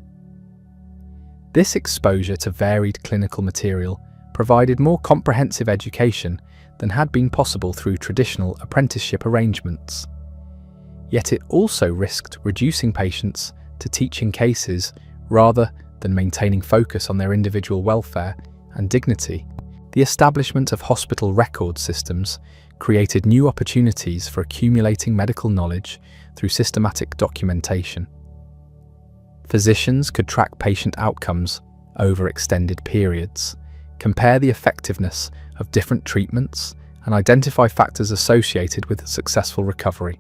Speaker 1: This exposure to varied clinical material provided more comprehensive education than had been possible through traditional apprenticeship arrangements. Yet it also risked reducing patients to teaching cases rather than maintaining focus on their individual welfare and dignity. The establishment of hospital record systems created new opportunities for accumulating medical knowledge through systematic documentation. Physicians could track patient outcomes over extended periods, compare the effectiveness of different treatments, and identify factors associated with successful recovery.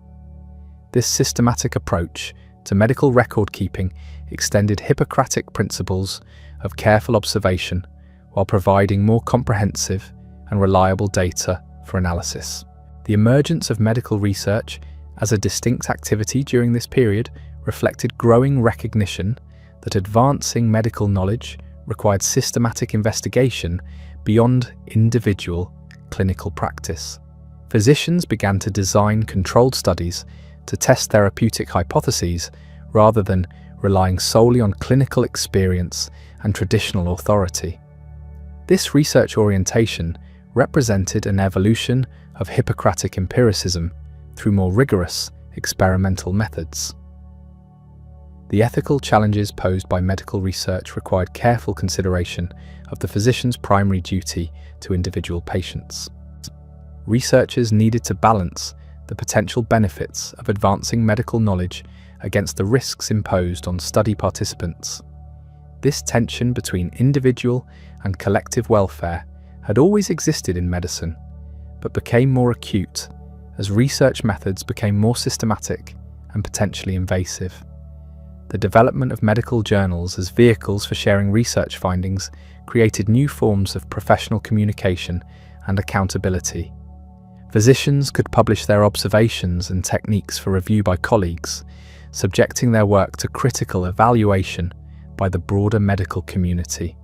Speaker 1: This systematic approach to medical record keeping extended Hippocratic principles of careful observation while providing more comprehensive and reliable data for analysis. The emergence of medical research as a distinct activity during this period reflected growing recognition that advancing medical knowledge required systematic investigation beyond individual clinical practice. Physicians began to design controlled studies to test therapeutic hypotheses rather than relying solely on clinical experience and traditional authority. This research orientation represented an evolution of Hippocratic empiricism through more rigorous experimental methods. The ethical challenges posed by medical research required careful consideration of the physician's primary duty to individual patients. Researchers needed to balance the potential benefits of advancing medical knowledge against the risks imposed on study participants. This tension between individual and collective welfare had always existed in medicine, but became more acute as research methods became more systematic and potentially invasive. The development of medical journals as vehicles for sharing research findings created new forms of professional communication and accountability. Physicians could publish their observations and techniques for review by colleagues, subjecting their work to critical evaluation by the broader medical community.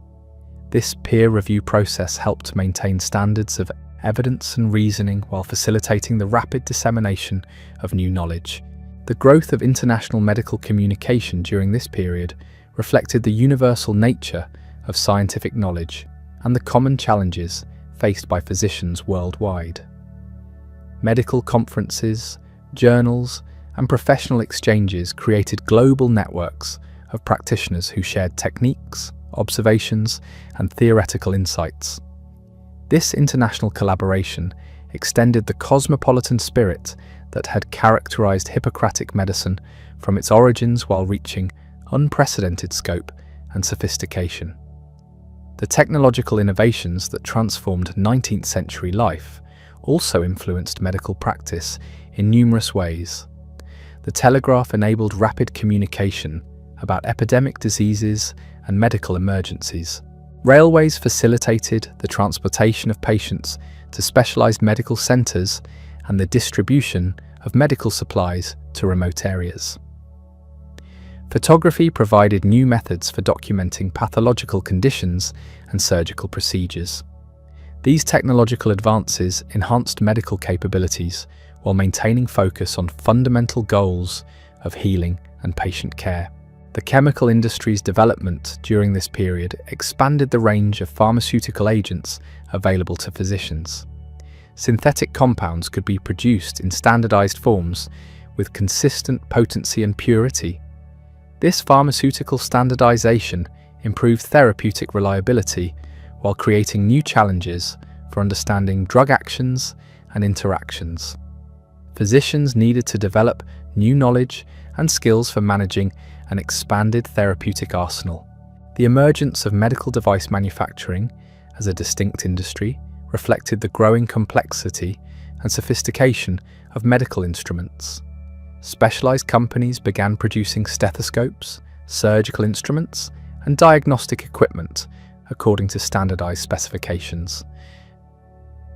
Speaker 1: This peer review process helped maintain standards of evidence and reasoning while facilitating the rapid dissemination of new knowledge. The growth of international medical communication during this period reflected the universal nature of scientific knowledge and the common challenges faced by physicians worldwide. Medical conferences, journals, and professional exchanges created global networks of practitioners who shared techniques, observations, and theoretical insights. This international collaboration extended the cosmopolitan spirit that had characterized Hippocratic medicine from its origins while reaching unprecedented scope and sophistication. The technological innovations that transformed 19th century life also influenced medical practice in numerous ways. The telegraph enabled rapid communication about epidemic diseases and medical emergencies. Railways facilitated the transportation of patients to specialized medical centers and the distribution of medical supplies to remote areas. Photography provided new methods for documenting pathological conditions and surgical procedures. These technological advances enhanced medical capabilities while maintaining focus on fundamental goals of healing and patient care. The chemical industry's development during this period expanded the range of pharmaceutical agents available to physicians. Synthetic compounds could be produced in standardized forms with consistent potency and purity. This pharmaceutical standardization improved therapeutic reliability while creating new challenges for understanding drug actions and interactions. Physicians needed to develop new knowledge and skills for managing an expanded therapeutic arsenal. The emergence of medical device manufacturing as a distinct industry reflected the growing complexity and sophistication of medical instruments. Specialized companies began producing stethoscopes, surgical instruments, and diagnostic equipment according to standardized specifications.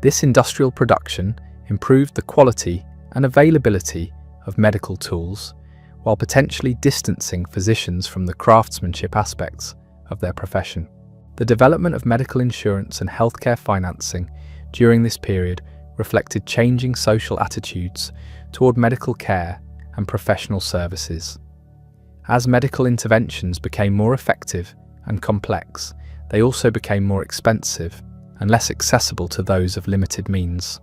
Speaker 1: This industrial production improved the quality and availability of medical tools while potentially distancing physicians from the craftsmanship aspects of their profession. The development of medical insurance and healthcare financing during this period reflected changing social attitudes toward medical care and professional services. As medical interventions became more effective and complex, they also became more expensive and less accessible to those of limited means.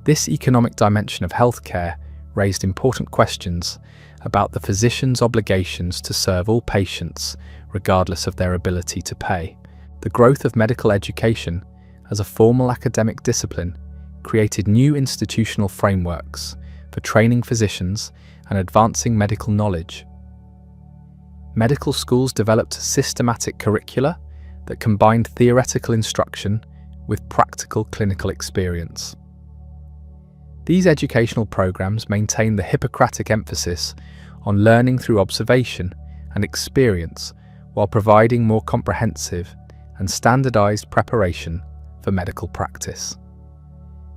Speaker 1: This economic dimension of healthcare raised important questions about the physician's obligations to serve all patients regardless of their ability to pay. The growth of medical education as a formal academic discipline created new institutional frameworks for training physicians and advancing medical knowledge. Medical schools developed systematic curricula that combined theoretical instruction with practical clinical experience. These educational programs maintain the Hippocratic emphasis on learning through observation and experience while providing more comprehensive and standardized preparation for medical practice.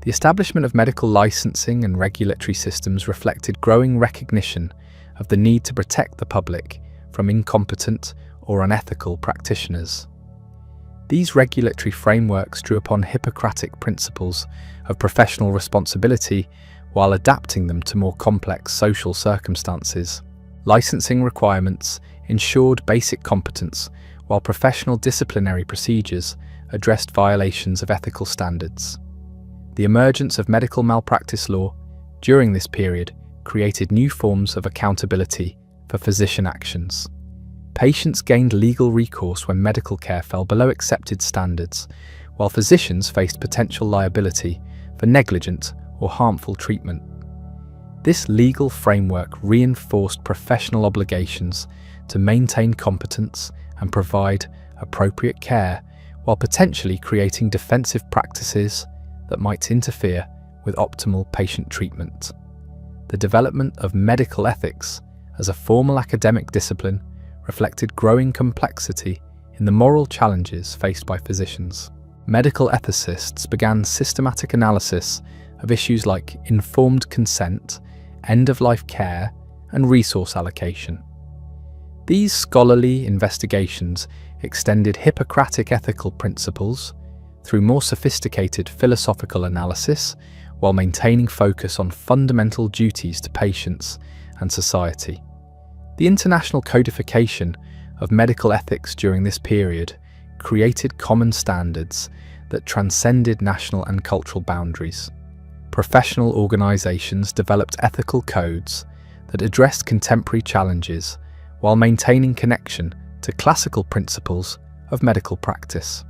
Speaker 1: The establishment of medical licensing and regulatory systems reflected growing recognition of the need to protect the public from incompetent or unethical practitioners. These regulatory frameworks drew upon Hippocratic principles of professional responsibility while adapting them to more complex social circumstances. Licensing requirements ensured basic competence, while professional disciplinary procedures addressed violations of ethical standards. The emergence of medical malpractice law during this period created new forms of accountability for physician actions. Patients gained legal recourse when medical care fell below accepted standards, while physicians faced potential liability for negligent or harmful treatment. This legal framework reinforced professional obligations to maintain competence and provide appropriate care, while potentially creating defensive practices that might interfere with optimal patient treatment. The development of medical ethics as a formal academic discipline reflected growing complexity in the moral challenges faced by physicians. Medical ethicists began systematic analysis of issues like informed consent, end-of-life care, and resource allocation. These scholarly investigations extended Hippocratic ethical principles through more sophisticated philosophical analysis while maintaining focus on fundamental duties to patients and society. The international codification of medical ethics during this period created common standards that transcended national and cultural boundaries. Professional organizations developed ethical codes that addressed contemporary challenges while maintaining connection to classical principles of medical practice.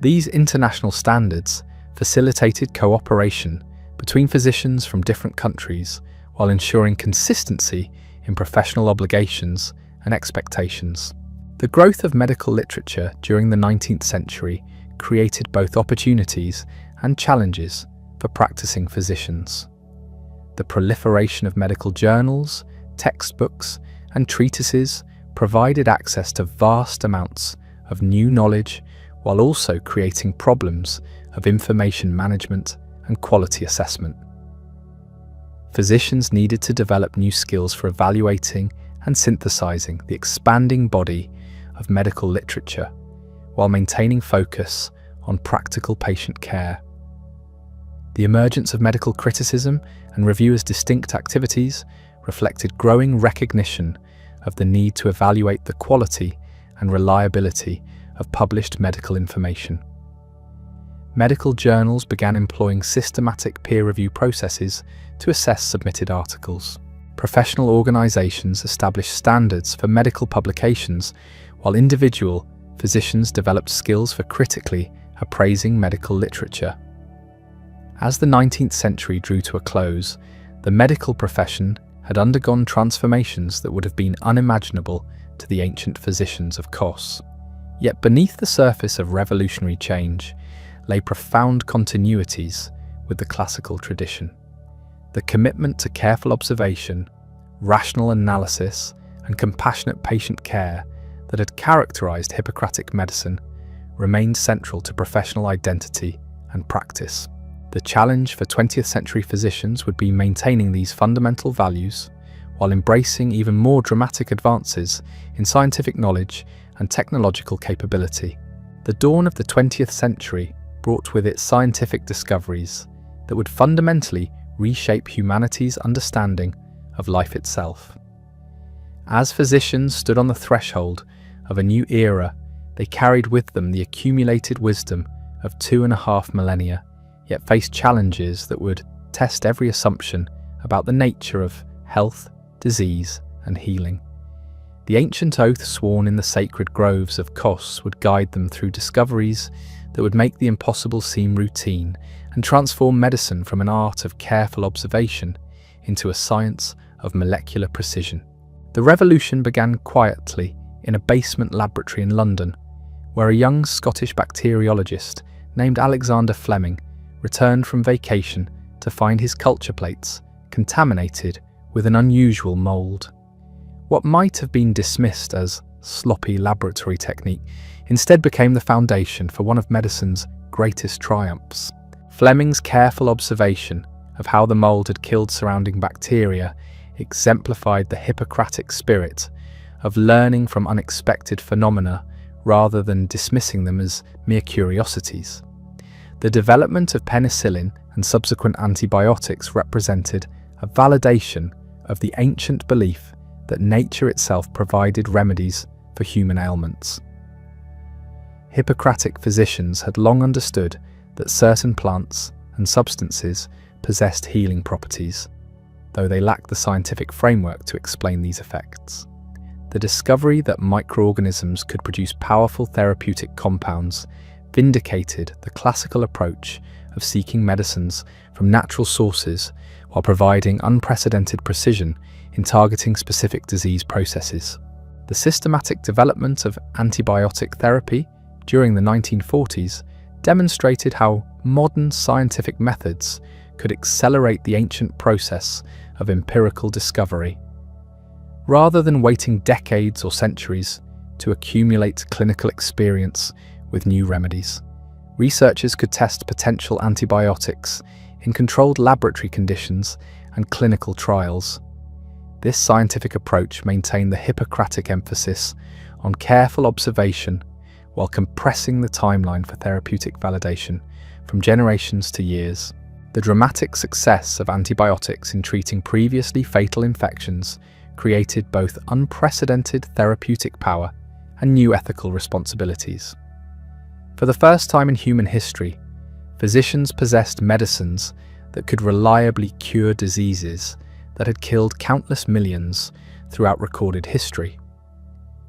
Speaker 1: These international standards facilitated cooperation between physicians from different countries while ensuring consistency in professional obligations and expectations. The growth of medical literature during the 19th century created both opportunities and challenges for practicing physicians. The proliferation of medical journals, textbooks, and treatises provided access to vast amounts of new knowledge while also creating problems of information management and quality assessment. Physicians needed to develop new skills for evaluating and synthesizing the expanding body of medical literature while maintaining focus on practical patient care. The emergence of medical criticism and review as distinct activities reflected growing recognition of the need to evaluate the quality and reliability of published medical information. Medical journals began employing systematic peer review processes to assess submitted articles. Professional organizations established standards for medical publications, while individual physicians developed skills for critically appraising medical literature. As the 19th century drew to a close, the medical profession had undergone transformations that would have been unimaginable to the ancient physicians of Kos. Yet beneath the surface of revolutionary change lay profound continuities with the classical tradition. The commitment to careful observation, rational analysis, and compassionate patient care that had characterized Hippocratic medicine remained central to professional identity and practice. The challenge for 20th century physicians would be maintaining these fundamental values while embracing even more dramatic advances in scientific knowledge and technological capability. The dawn of the 20th century brought with it scientific discoveries that would fundamentally reshape humanity's understanding of life itself. As physicians stood on the threshold of a new era, they carried with them the accumulated wisdom of 2.5 millennia, yet faced challenges that would test every assumption about the nature of health, disease, and healing. The ancient oath sworn in the sacred groves of Kos would guide them through discoveries that would make the impossible seem routine and transform medicine from an art of careful observation into a science of molecular precision. The revolution began quietly in a basement laboratory in London, where a young Scottish bacteriologist named Alexander Fleming returned from vacation to find his culture plates contaminated with an unusual mould. What might have been dismissed as sloppy laboratory technique instead became the foundation for one of medicine's greatest triumphs. Fleming's careful observation of how the mould had killed surrounding bacteria exemplified the Hippocratic spirit of learning from unexpected phenomena rather than dismissing them as mere curiosities. The development of penicillin and subsequent antibiotics represented a validation of the ancient belief that nature itself provided remedies for human ailments. Hippocratic physicians had long understood that certain plants and substances possessed healing properties, though they lacked the scientific framework to explain these effects. The discovery that microorganisms could produce powerful therapeutic compounds vindicated the classical approach of seeking medicines from natural sources while providing unprecedented precision in targeting specific disease processes. The systematic development of antibiotic therapy during the 1940s demonstrated how modern scientific methods could accelerate the ancient process of empirical discovery. Rather than waiting decades or centuries to accumulate clinical experience with new remedies, researchers could test potential antibiotics in controlled laboratory conditions and clinical trials. This scientific approach maintained the Hippocratic emphasis on careful observation while compressing the timeline for therapeutic validation from generations to years. The dramatic success of antibiotics in treating previously fatal infections created both unprecedented therapeutic power and new ethical responsibilities. For the first time in human history, physicians possessed medicines that could reliably cure diseases that had killed countless millions throughout recorded history.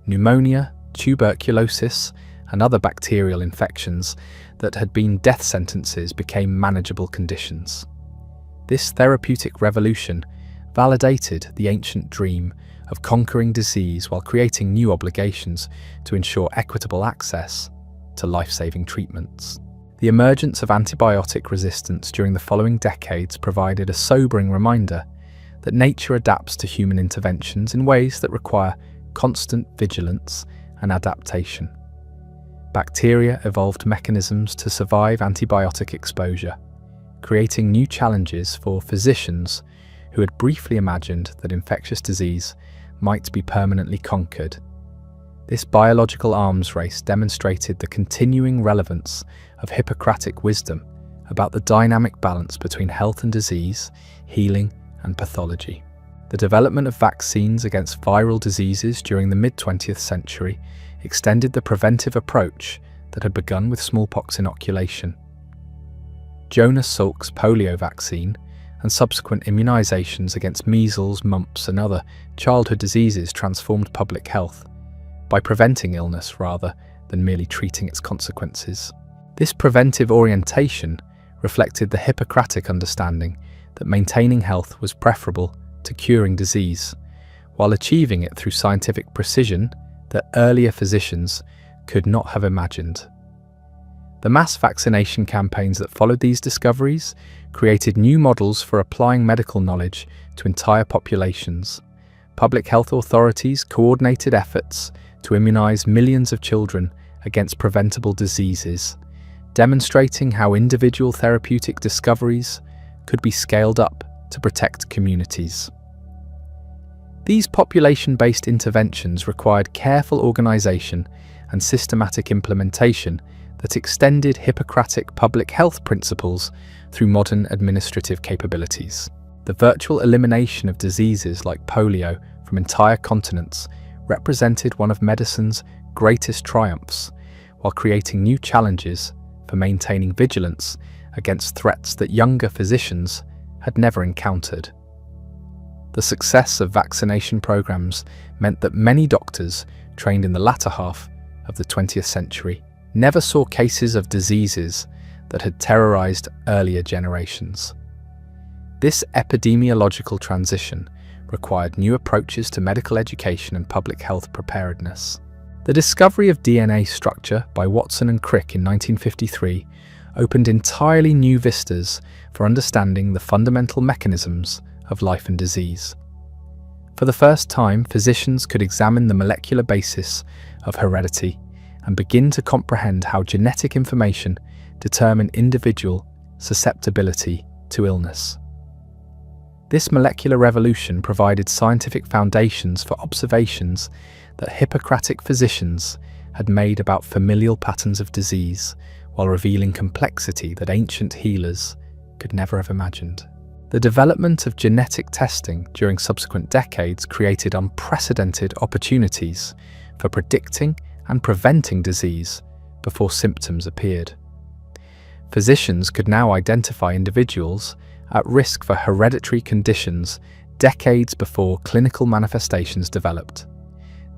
Speaker 1: Pneumonia, tuberculosis, and other bacterial infections that had been death sentences became manageable conditions. This therapeutic revolution validated the ancient dream of conquering disease while creating new obligations to ensure equitable access to life-saving treatments. The emergence of antibiotic resistance during the following decades provided a sobering reminder that nature adapts to human interventions in ways that require constant vigilance and adaptation. Bacteria evolved mechanisms to survive antibiotic exposure, creating new challenges for physicians who had briefly imagined that infectious disease might be permanently conquered. This biological arms race demonstrated the continuing relevance of Hippocratic wisdom about the dynamic balance between health and disease, healing and pathology. The development of vaccines against viral diseases during the mid-20th century extended the preventive approach that had begun with smallpox inoculation. Jonas Salk's polio vaccine and subsequent immunizations against measles, mumps and other childhood diseases transformed public health by preventing illness rather than merely treating its consequences. This preventive orientation reflected the Hippocratic understanding that maintaining health was preferable to curing disease, while achieving it through scientific precision that earlier physicians could not have imagined. The mass vaccination campaigns that followed these discoveries created new models for applying medical knowledge to entire populations. Public health authorities coordinated efforts to immunize millions of children against preventable diseases, demonstrating how individual therapeutic discoveries could be scaled up to protect communities. These population-based interventions required careful organization and systematic implementation that extended Hippocratic public health principles through modern administrative capabilities. The virtual elimination of diseases like polio from entire continents represented one of medicine's greatest triumphs, while creating new challenges for maintaining vigilance against threats that younger physicians had never encountered. The success of vaccination programs meant that many doctors trained in the latter half of the 20th century never saw cases of diseases that had terrorized earlier generations. This epidemiological transition required new approaches to medical education and public health preparedness. The discovery of DNA structure by Watson and Crick in 1953 opened entirely new vistas for understanding the fundamental mechanisms of life and disease. For the first time, physicians could examine the molecular basis of heredity and begin to comprehend how genetic information determined individual susceptibility to illness. This molecular revolution provided scientific foundations for observations that Hippocratic physicians had made about familial patterns of disease, while revealing complexity that ancient healers could never have imagined. The development of genetic testing during subsequent decades created unprecedented opportunities for predicting and preventing disease before symptoms appeared. Physicians could now identify individuals at risk for hereditary conditions decades before clinical manifestations developed.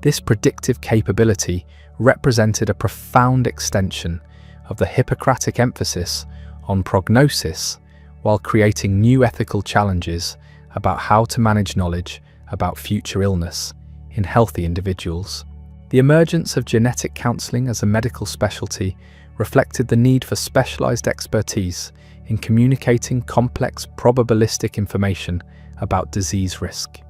Speaker 1: This predictive capability represented a profound extension of the Hippocratic emphasis on prognosis, while creating new ethical challenges about how to manage knowledge about future illness in healthy individuals. The emergence of genetic counseling as a medical specialty reflected the need for specialized expertise in communicating complex probabilistic information about disease risk.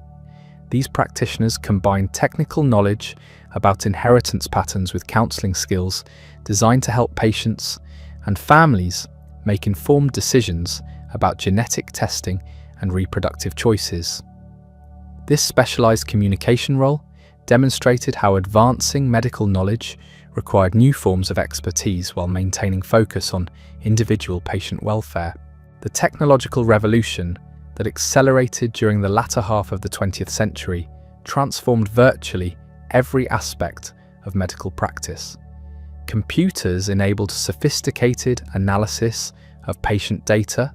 Speaker 1: These practitioners combined technical knowledge about inheritance patterns with counseling skills designed to help patients and families make informed decisions about genetic testing and reproductive choices. This specialized communication role demonstrated how advancing medical knowledge required new forms of expertise while maintaining focus on individual patient welfare. The technological revolution that accelerated during the latter half of the 20th century transformed virtually every aspect of medical practice. Computers enabled sophisticated analysis of patient data.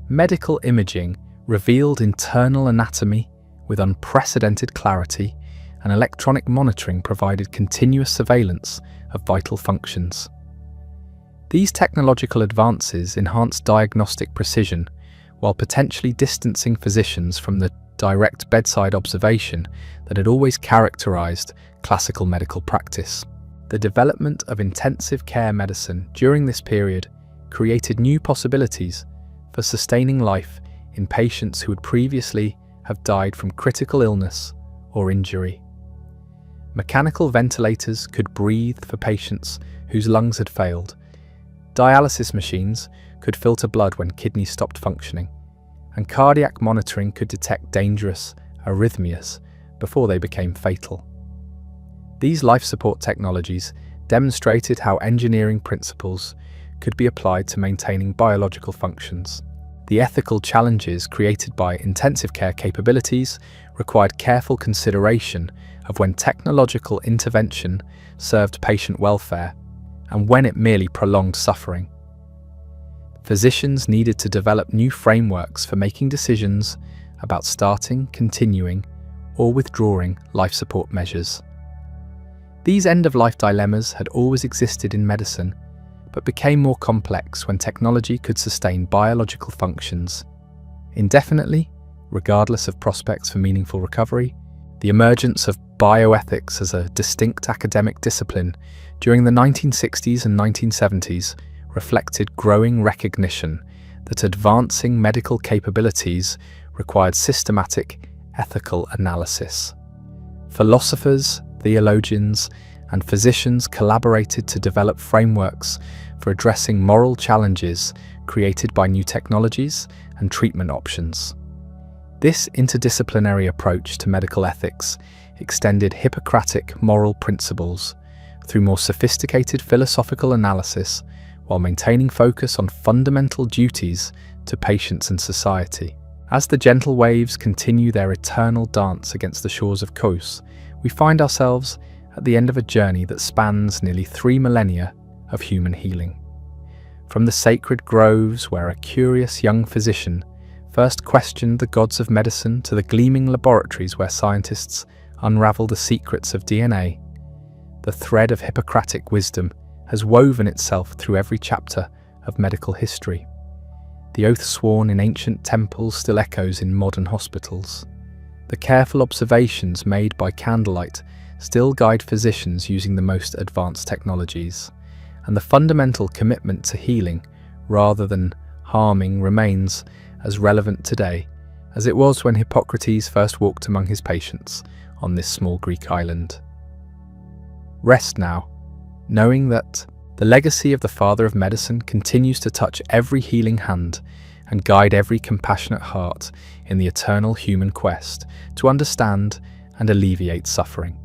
Speaker 1: Medical imaging revealed internal anatomy with unprecedented clarity, and electronic monitoring provided continuous surveillance of vital functions. These technological advances enhanced diagnostic precision while potentially distancing physicians from the direct bedside observation that had always characterized classical medical practice. The development of intensive care medicine during this period created new possibilities for sustaining life in patients who would previously have died from critical illness or injury. Mechanical ventilators could breathe for patients whose lungs had failed. Dialysis machines could filter blood when kidneys stopped functioning, and cardiac monitoring could detect dangerous arrhythmias before they became fatal. These life support technologies demonstrated how engineering principles could be applied to maintaining biological functions. The ethical challenges created by intensive care capabilities required careful consideration of when technological intervention served patient welfare and when it merely prolonged suffering. Physicians needed to develop new frameworks for making decisions about starting, continuing, or withdrawing life support measures. These end-of-life dilemmas had always existed in medicine, but became more complex when technology could sustain biological functions indefinitely, regardless of prospects for meaningful recovery. The emergence of bioethics as a distinct academic discipline during the 1960s and 1970s reflected growing recognition that advancing medical capabilities required systematic ethical analysis. Philosophers, theologians, and physicians collaborated to develop frameworks for addressing moral challenges created by new technologies and treatment options. This interdisciplinary approach to medical ethics extended Hippocratic moral principles through more sophisticated philosophical analysis while maintaining focus on fundamental duties to patients and society. As the gentle waves continue their eternal dance against the shores of Kos, we find ourselves at the end of a journey that spans nearly 3 millennia of human healing. From the sacred groves where a curious young physician first questioned the gods of medicine to the gleaming laboratories where scientists unravel the secrets of DNA, the thread of Hippocratic wisdom has woven itself through every chapter of medical history. The oath sworn in ancient temples still echoes in modern hospitals. The careful observations made by candlelight still guide physicians using the most advanced technologies, and the fundamental commitment to healing rather than harming remains as relevant today as it was when Hippocrates first walked among his patients on this small Greek island. Rest now, knowing that the legacy of the father of medicine continues to touch every healing hand and guide every compassionate heart in the eternal human quest to understand and alleviate suffering.